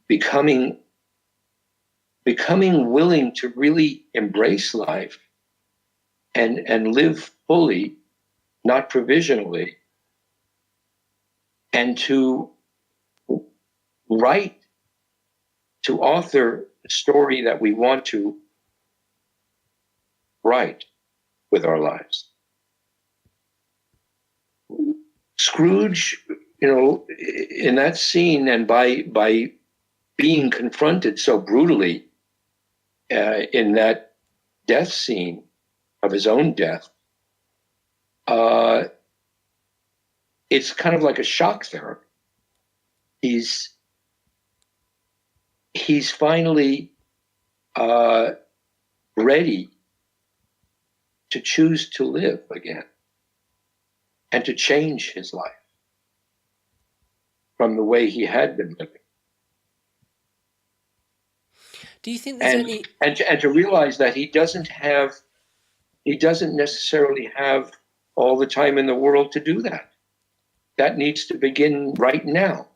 becoming willing to really embrace life and live fully, not provisionally, and to write, to author a story that we want to write with our lives. Scrooge, in that scene, and by being confronted so brutally in that death scene of his own death, it's kind of like a shock therapy. He's finally ready to choose to live again and to change his life from the way he had been living. Do you think there's any... And to realize that he doesn't necessarily have all the time in the world to do that. That needs to begin right now.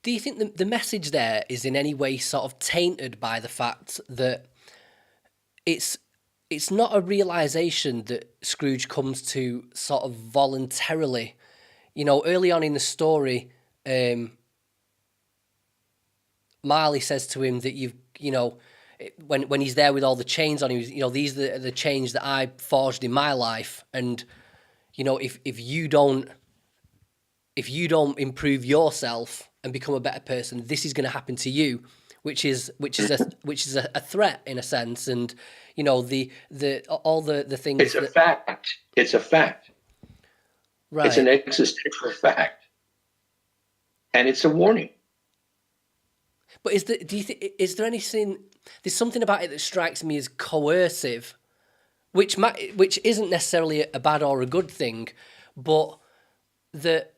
Do you think the message there is in any way sort of tainted by the fact that it's not a realization that Scrooge comes to sort of voluntarily? Early on in the story, Marley says to him that when he's there with all the chains on him, these are the chains that I forged in my life, and if you don't improve yourself and become a better person, this is going to happen to you, which is a threat in a sense, and all the things. It's a fact. It's a fact. Right. It's an existential fact, and it's a warning. But is there anything? There's something about it that strikes me as coercive, which isn't necessarily a bad or a good thing, but that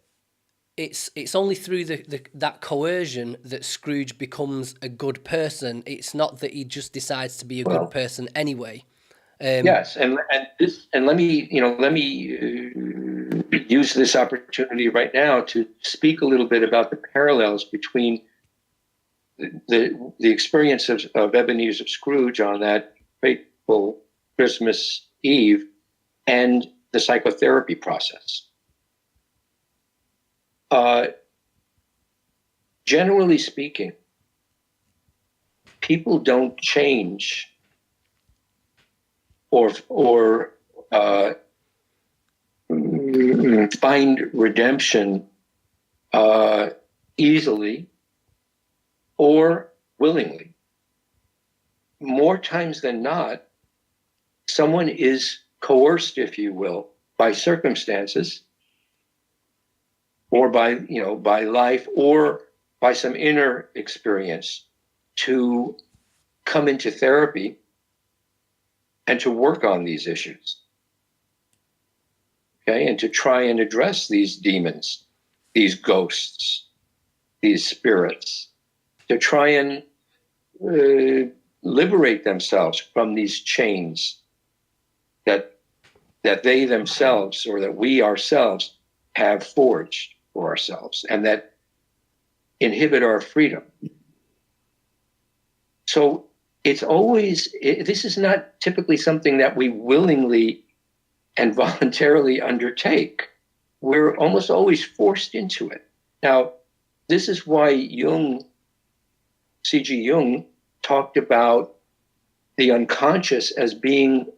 it's only through that coercion that Scrooge becomes a good person. It's not that he just decides to be a good person anyway. Yes, and let me use this opportunity right now to speak a little bit about the parallels between the experience of Ebenezer Scrooge on that fateful Christmas Eve and the psychotherapy process. Generally speaking, people don't change or find redemption easily or willingly. More times than not, someone is coerced, if you will, by circumstances, or by life, or by some inner experience, to come into therapy and to work on these issues. Okay, and to try and address these demons, these ghosts, these spirits, to try and liberate themselves from these chains that they themselves, or that we ourselves, have forged for ourselves, and that inhibit our freedom. So this is not typically something that we willingly and voluntarily undertake. We're almost always forced into it. Now, this is why C.G. Jung talked about the unconscious as being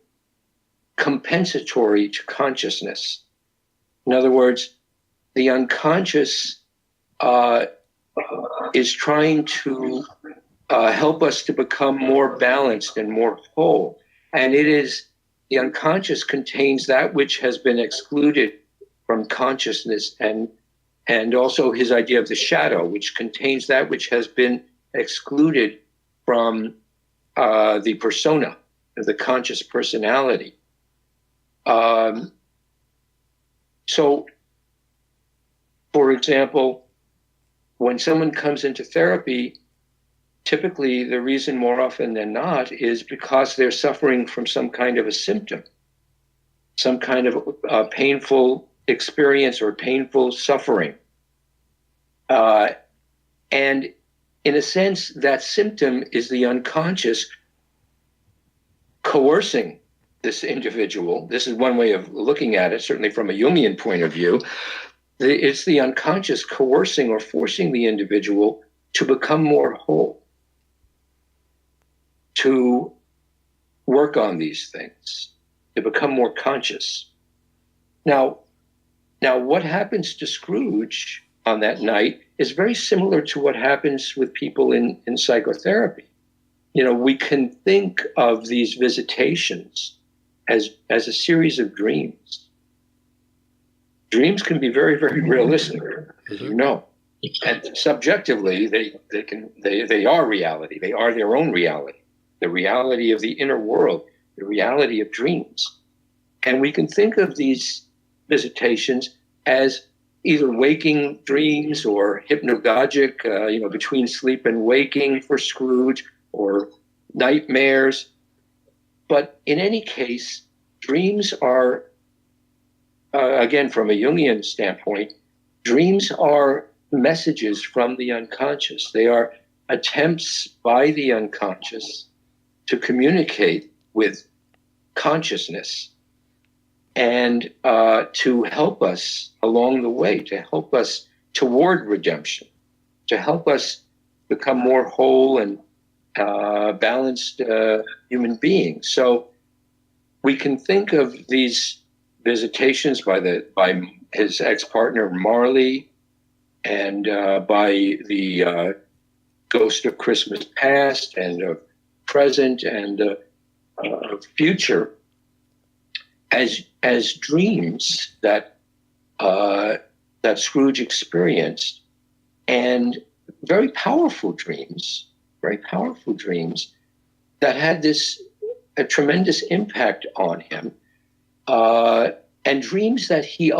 compensatory to consciousness. In other words, the unconscious is trying to help us to become more balanced and more whole. And the unconscious contains that which has been excluded from consciousness, and also his idea of the shadow, which contains that which has been excluded from the persona, the conscious personality. So, for example, when someone comes into therapy, typically the reason more often than not is because they're suffering from some kind of a symptom, some kind of painful experience or painful suffering. And in a sense, that symptom is the unconscious coercing this individual. This is one way of looking at it, certainly from a Jungian point of view. It's the unconscious coercing or forcing the individual to become more whole, to work on these things, to become more conscious. Now, what happens to Scrooge on that night is very similar to what happens with people in psychotherapy. We can think of these visitations as a series of dreams. Dreams can be very, very realistic, as you know. And subjectively, they are reality. They are their own reality, the reality of the inner world, the reality of dreams. And we can think of these visitations as either waking dreams or hypnagogic, between sleep and waking for Scrooge, or nightmares. But in any case, dreams are, again, from a Jungian standpoint, dreams are messages from the unconscious. They are attempts by the unconscious to communicate with consciousness and to help us along the way, to help us toward redemption, to help us become more whole and balanced human beings. So we can think of these visitations by his ex-partner Marley, and by the ghost of Christmas past and of present and of future as dreams that Scrooge experienced, and very powerful dreams that had a tremendous impact on him, and dreams that he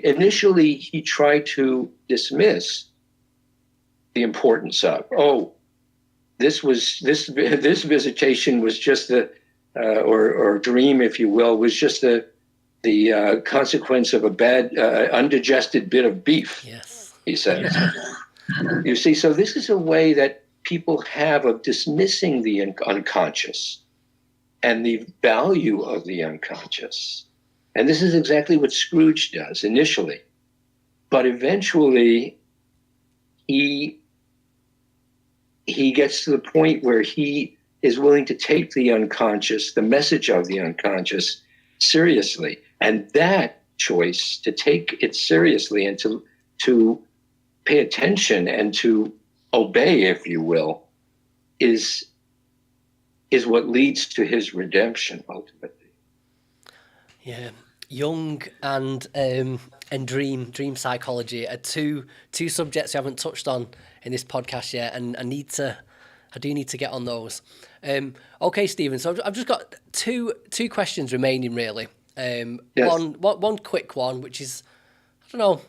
initially he tried to dismiss the importance of. Oh, this visitation was just or dream, if you will, was just the consequence of a bad undigested bit of beef. Yes, he says. You see, so this is a way that people have of dismissing the unconscious and the value of the unconscious. And this is exactly what Scrooge does initially. But eventually, he gets to the point where he is willing to take the unconscious, the message of the unconscious, seriously. And that choice to take it seriously and to pay attention and to obey, if you will, is what leads to his redemption ultimately. Yeah, Jung and dream psychology are two subjects we haven't touched on in this podcast yet, and I do need to get on those. Okay, Stephen. So I've just got two questions remaining, really. Yes. One quick one, which is, I don't know,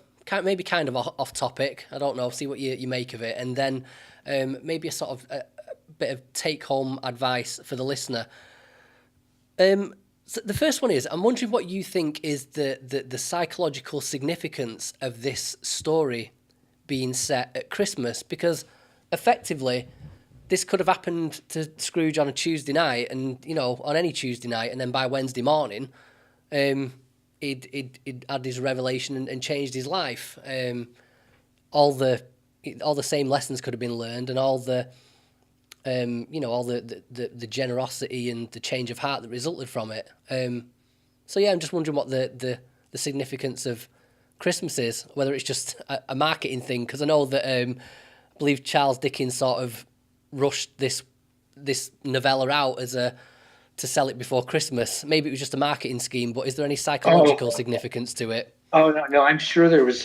maybe kind of off topic. I don't know. See what you make of it, and then maybe a sort of a bit of take home advice for the listener. So the first one is, I'm wondering what you think is the psychological significance of this story being set at Christmas, because effectively this could have happened to Scrooge on a Tuesday night, and on any Tuesday night, and then by Wednesday morning, he'd had his revelation and changed his life. All the same lessons could have been learned, and all the generosity and the change of heart that resulted from it. So yeah, I'm just wondering what the significance of Christmas is, whether it's just a marketing thing, because I know that I believe Charles Dickens sort of rushed this novella out to sell it before Christmas. Maybe it was just a marketing scheme, but is there any psychological significance to it? Oh no, I'm sure there's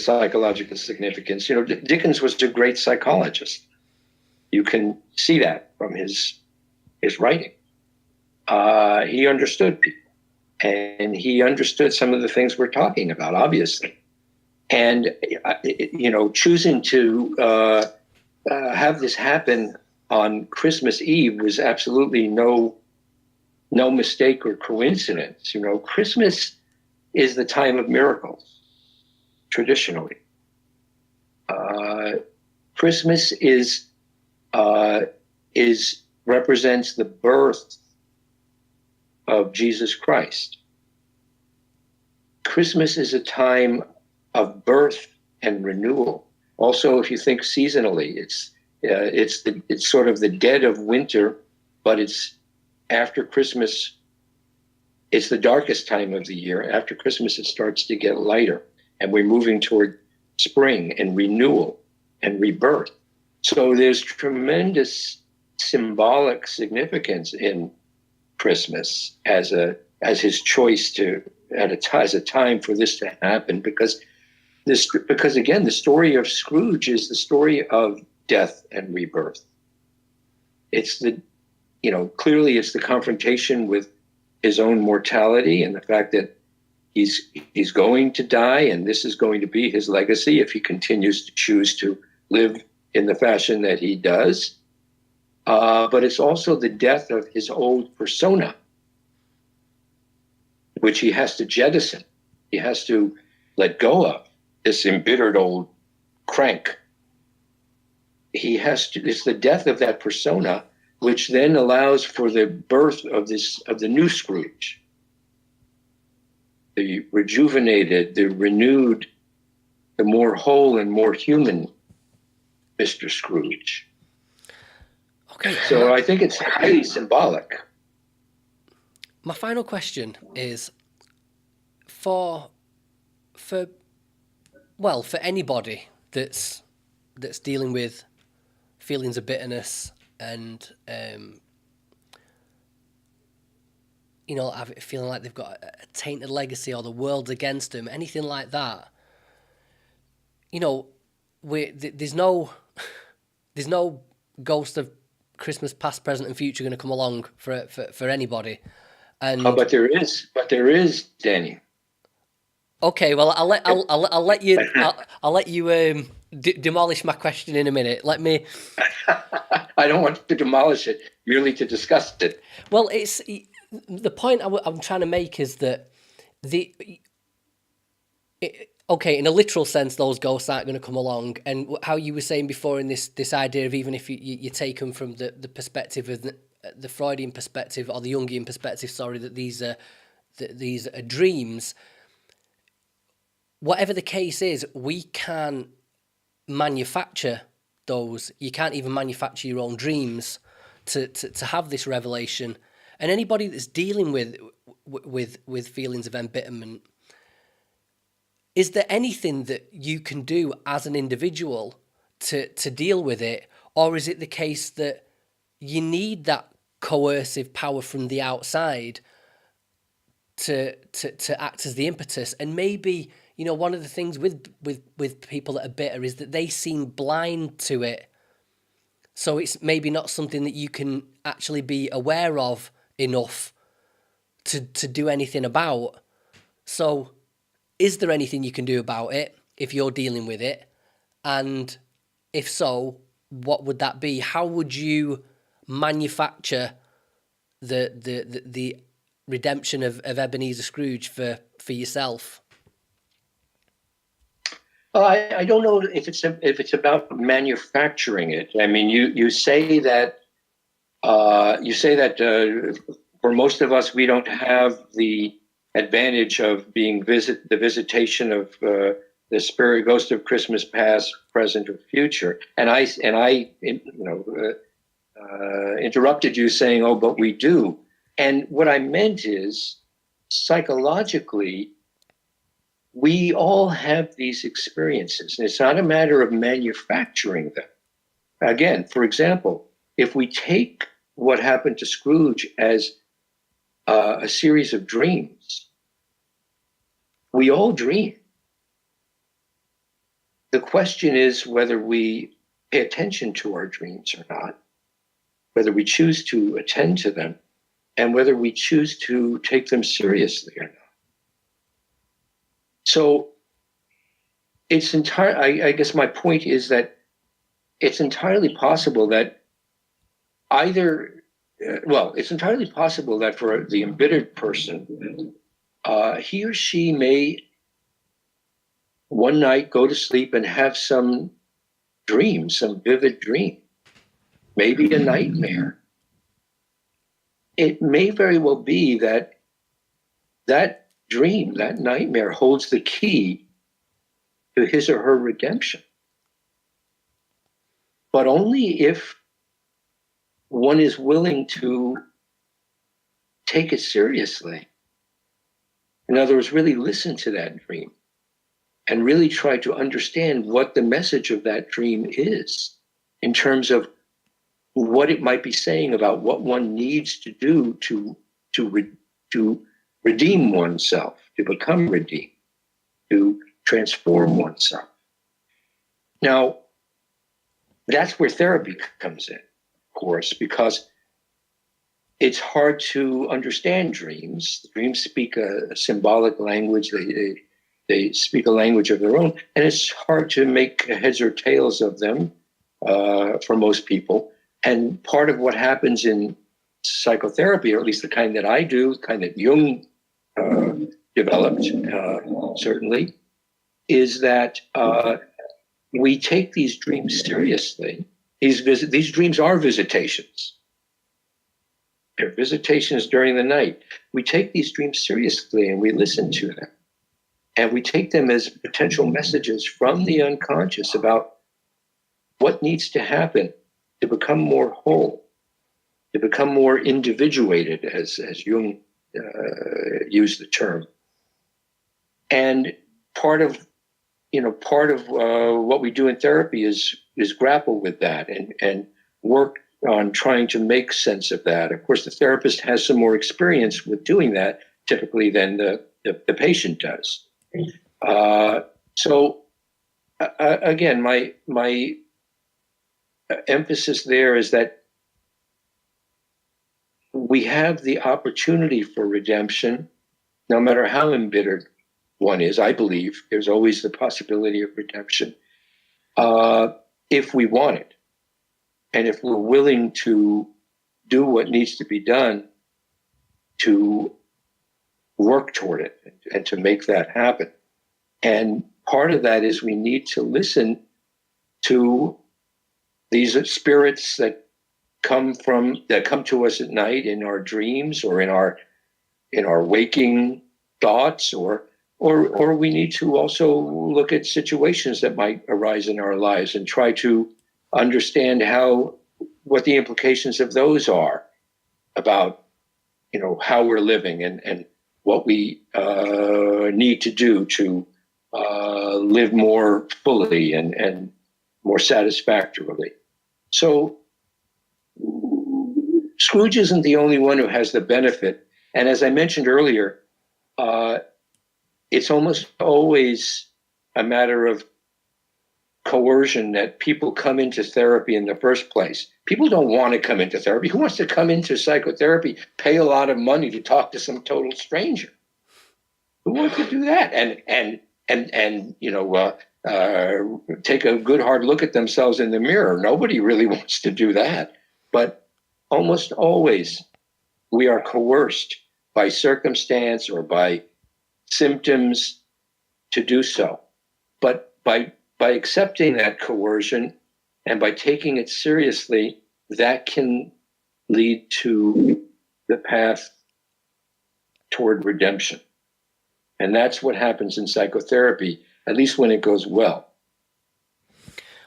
psychological significance. Dickens was a great psychologist. You can see that from his writing. He understood people, and he understood some of the things we're talking about, obviously. And choosing to have this happen on Christmas Eve was absolutely no mistake or coincidence. You know, Christmas is the time of miracles, traditionally. Christmas represents the birth of Jesus Christ. Christmas is a time of birth and renewal. Also, if you think seasonally, it's sort of the dead of winter, but it's after Christmas. It's the darkest time of the year. After Christmas, it starts to get lighter, and we're moving toward spring and renewal and rebirth. So there's tremendous symbolic significance in Christmas as his choice as a time for this to happen, because again, the story of Scrooge is the story of death and rebirth. It's clearly it's the confrontation with his own mortality and the fact that he's going to die, and this is going to be his legacy if he continues to choose to live in the fashion that he does. But it's also the death of his old persona, which he has to jettison. He has to let go of this embittered old crank. It's the death of that persona, which then allows for the birth of the new Scrooge, the rejuvenated, the renewed, the more whole and more human Mr. Scrooge. Okay. So I think it's highly symbolic. My final question is for anybody that's dealing with feelings of bitterness and feeling like they've got a tainted legacy or the world's against them, anything like that. There's no ghost of Christmas past, present, and future going to come along for anybody. And but there is, Danny. Okay, well, I'll let you demolish my question in a minute. Let me. I don't want to demolish it, merely to discuss it. Well, it's the point I'm trying to make is that in a literal sense, those ghosts aren't going to come along, and how you were saying before in this idea of even if you take them from the perspective of the Freudian perspective or the Jungian perspective, that these are dreams. Whatever the case is, we can manufacture those. You can't even manufacture your own dreams to have this revelation. And anybody that's dealing with feelings of embitterment, is there anything that you can do as an individual to deal with it? Or is it the case that you need that coercive power from the outside to act as the impetus? And maybe, one of the things with people that are bitter is that they seem blind to it. So it's maybe not something that you can actually be aware of enough to do anything about. So is there anything you can do about it if you're dealing with it? And if so, what would that be? How would you manufacture the redemption of Ebenezer Scrooge for yourself? I don't know if it's about manufacturing it. I mean, you say that for most of us, we don't have the advantage of being the visitation of the spirit ghost of Christmas past, present, or future. And I interrupted you saying, "Oh, but we do." And what I meant is, psychologically, we all have these experiences, and it's not a matter of manufacturing them. Again, for example, if we take what happened to Scrooge as a series of dreams, we all dream. The question is whether we pay attention to our dreams or not, whether we choose to attend to them, and whether we choose to take them seriously or not. So it's I guess my point is that it's entirely possible that it's entirely possible that for the embittered person, he or she may one night go to sleep and have some dream, some vivid dream, maybe a nightmare. It may very well be that that dream, that nightmare holds the key to his or her redemption. But only if one is willing to take it seriously. In other words, really listen to that dream and really try to understand what the message of that dream is in terms of what it might be saying about what one needs to do to redeem oneself, to become redeemed, to transform oneself. Now, that's where therapy comes in, of course, because it's hard to understand dreams. Dreams speak a symbolic language. They speak a language of their own, and it's hard to make heads or tails of them for most people. And part of what happens in psychotherapy, or at least the kind that I do, the kind that Jung developed, certainly, is that we take these dreams seriously. These dreams are visitations. They're visitations during the night. We take these dreams seriously and we listen to them. And we take them as potential messages from the unconscious about what needs to happen to become more whole, to become more individuated, as Jung used the term. And part of what we do in therapy is grapple with that and work on trying to make sense of that. Of course, the therapist has some more experience with doing that typically than the patient does. So again, my emphasis there is that we have the opportunity for redemption, no matter how embittered one is. I believe there's always the possibility of redemption if we want it. And if we're willing to do what needs to be done to work toward it and to make that happen. And part of that is we need to listen to these spirits that come to us at night in our dreams or in our waking thoughts, or we need to also look at situations that might arise in our lives and try to understand what the implications of those are about, how we're living and what we need to do to live more fully and more satisfactorily. So Scrooge isn't the only one who has the benefit. And as I mentioned earlier, it's almost always a matter of coercion that people come into therapy in the first place. People don't want to come into therapy. Who wants to come into psychotherapy, pay a lot of money to talk to some total stranger? Who wants to do that? And take a good hard look at themselves in the mirror. Nobody really wants to do that. But almost always we are coerced by circumstance or by symptoms to do so. But by accepting that coercion and by taking it seriously, that can lead to the path toward redemption. And that's what happens in psychotherapy, at least when it goes well.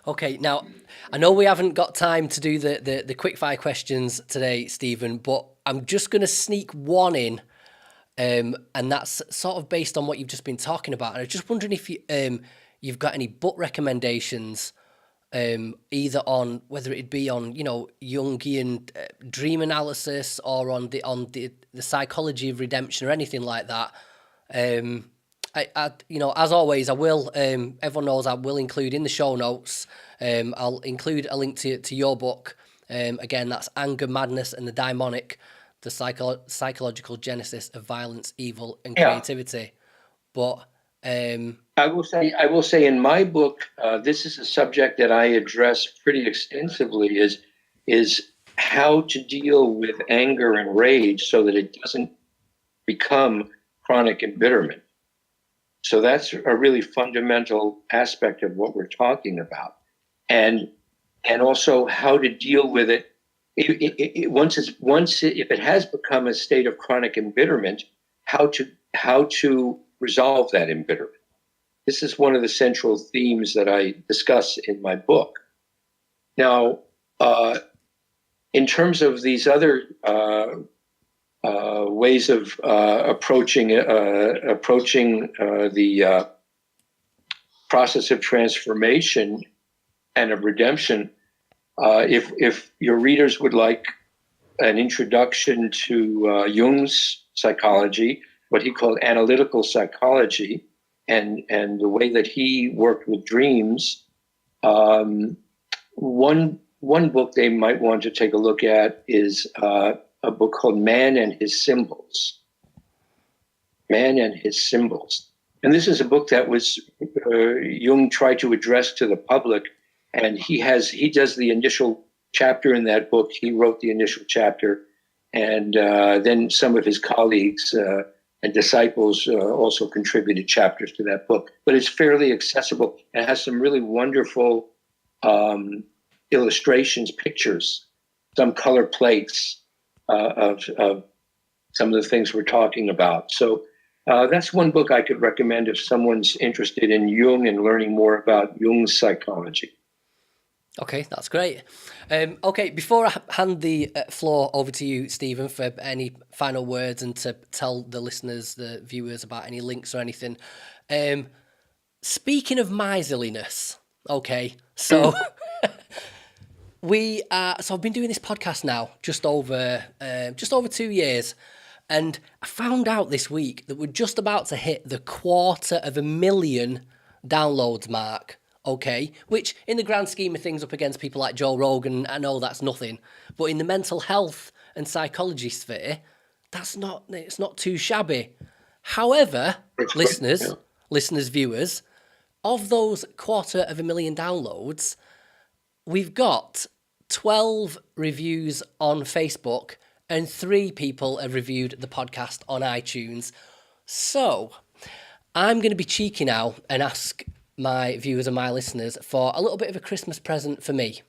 Okay, now, I know we haven't got time to do the quickfire questions today, Stephen, but I'm just going to sneak one in, and that's sort of based on what you've just been talking about. And I was just wondering if you've got any book recommendations, either on whether it be on Jungian dream analysis or on the psychology of redemption or anything like that. I as always, I will. Everyone knows I will include in the show notes. I'll include a link to your book. Again, that's Anger, Madness, and the Daimonic: The Psychological Genesis of Violence, Evil, and Creativity. But I will say in my book, this is a subject that I address pretty extensively, is how to deal with anger and rage so that it doesn't become chronic embitterment. So that's a really fundamental aspect of what we're talking about. And also how to deal with it. If it has become a state of chronic embitterment, how to resolve that embitterment. This is one of the central themes that I discuss in my book. Now, in terms of these other ways of approaching the process of transformation and of redemption, if your readers would like an introduction to Jung's psychology, what he called analytical psychology, and the way that he worked with dreams, one book they might want to take a look at is a book called Man and His Symbols. Man and His Symbols. And this is a book that was Jung tried to address to the public, and he does the initial chapter in that book. He wrote the initial chapter, and then some of his colleagues and disciples also contributed chapters to that book. But it's fairly accessible. It has some really wonderful illustrations, pictures, some color plates of some of the things we're talking about. So that's one book I could recommend if someone's interested in Jung and learning more about Jung's psychology. Okay, that's great. Okay, before I hand the floor over to you, Stephen, for any final words and to tell the listeners, the viewers, about any links or anything. Speaking of miserliness, okay, so I've been doing this podcast now just over 2 years, and I found out this week that we're just about to hit the 250,000 downloads mark. Okay, which in the grand scheme of things, up against people like Joe Rogan, I know that's nothing, but in the mental health and psychology sphere, it's not too shabby. However, listeners, viewers, of those 250,000 downloads, we've got 12 reviews on Facebook and 3 people have reviewed the podcast on iTunes. So I'm going to be cheeky now and ask my viewers and my listeners for a little bit of a Christmas present for me.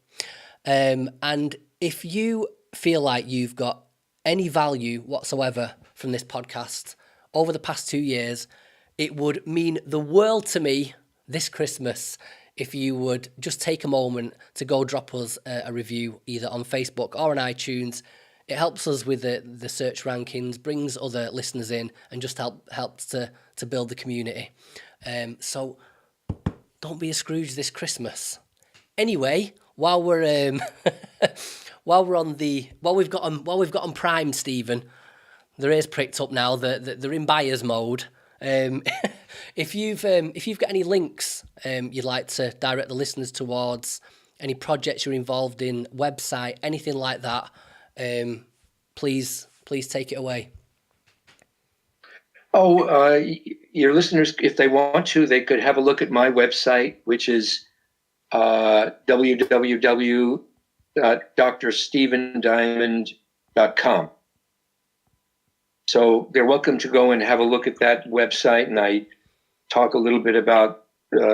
And if you feel like you've got any value whatsoever from this podcast over the past 2 years, it would mean the world to me this Christmas if you would just take a moment to go drop us a review either on Facebook or on iTunes. It helps us with the search rankings, brings other listeners in, and just helps to build the community. So don't be a Scrooge this Christmas. Anyway, while we've got on Prime, Stephen, their ears pricked up now. They're in buyer's mode. If you've got any links you'd like to direct the listeners towards, any projects you're involved in, website, anything like that, please take it away. Your listeners, if they want to, they could have a look at my website, which is www.drstephendiamond.com. So they're welcome to go and have a look at that website, and I talk a little bit about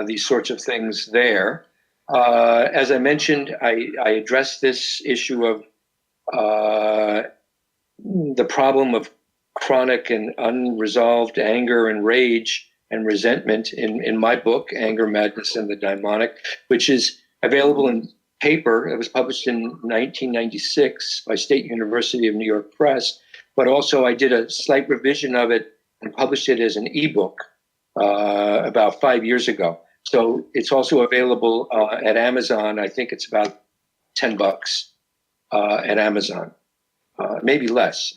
these sorts of things there. As I mentioned, I address this issue of the problem of chronic and unresolved anger and rage and resentment in my book, Anger, Madness, and the Daimonic, which is available in paper. It was published in 1996 by State University of New York Press, but also I did a slight revision of it and published it as an ebook about 5 years ago. So it's also available at Amazon. I think it's about $10 at Amazon, maybe less.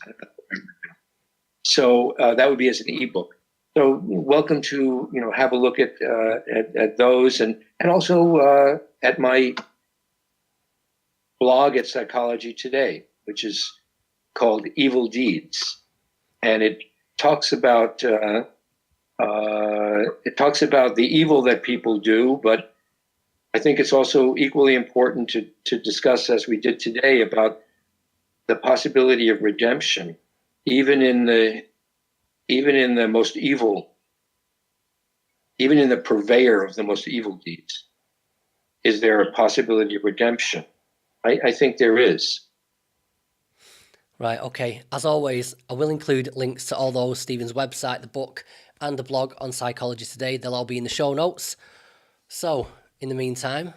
So that would be as an ebook. So welcome to have a look at those, and also at my blog at Psychology Today, which is called Evil Deeds, and it talks about It talks about the evil that people do, but I think it's also equally important to discuss, as we did today, about the possibility of redemption, even in the most evil, even in the purveyor of the most evil deeds. Is there a possibility of redemption? I think there is. Right, okay. As always, I will include links to all those, Stephen's website, the book, and the blog on Psychology Today. They'll all be in the show notes. So, in the meantime,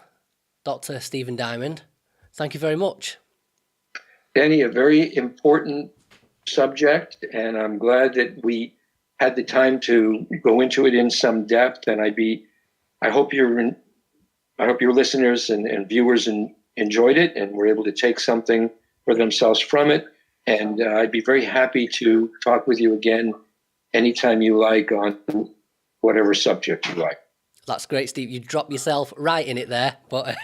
Dr. Stephen Diamond, thank you very much. Danny, a very important subject, and I'm glad that we had the time to go into it in some depth. And I hope your listeners and viewers enjoyed it and were able to take something for themselves from it. And I'd be very happy to talk with you again anytime you like on whatever subject you like. That's great, Steve. You dropped yourself right in it there, but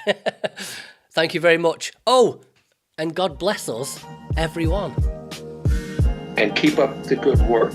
thank you very much. Oh, and God bless us, everyone. And keep up the good work.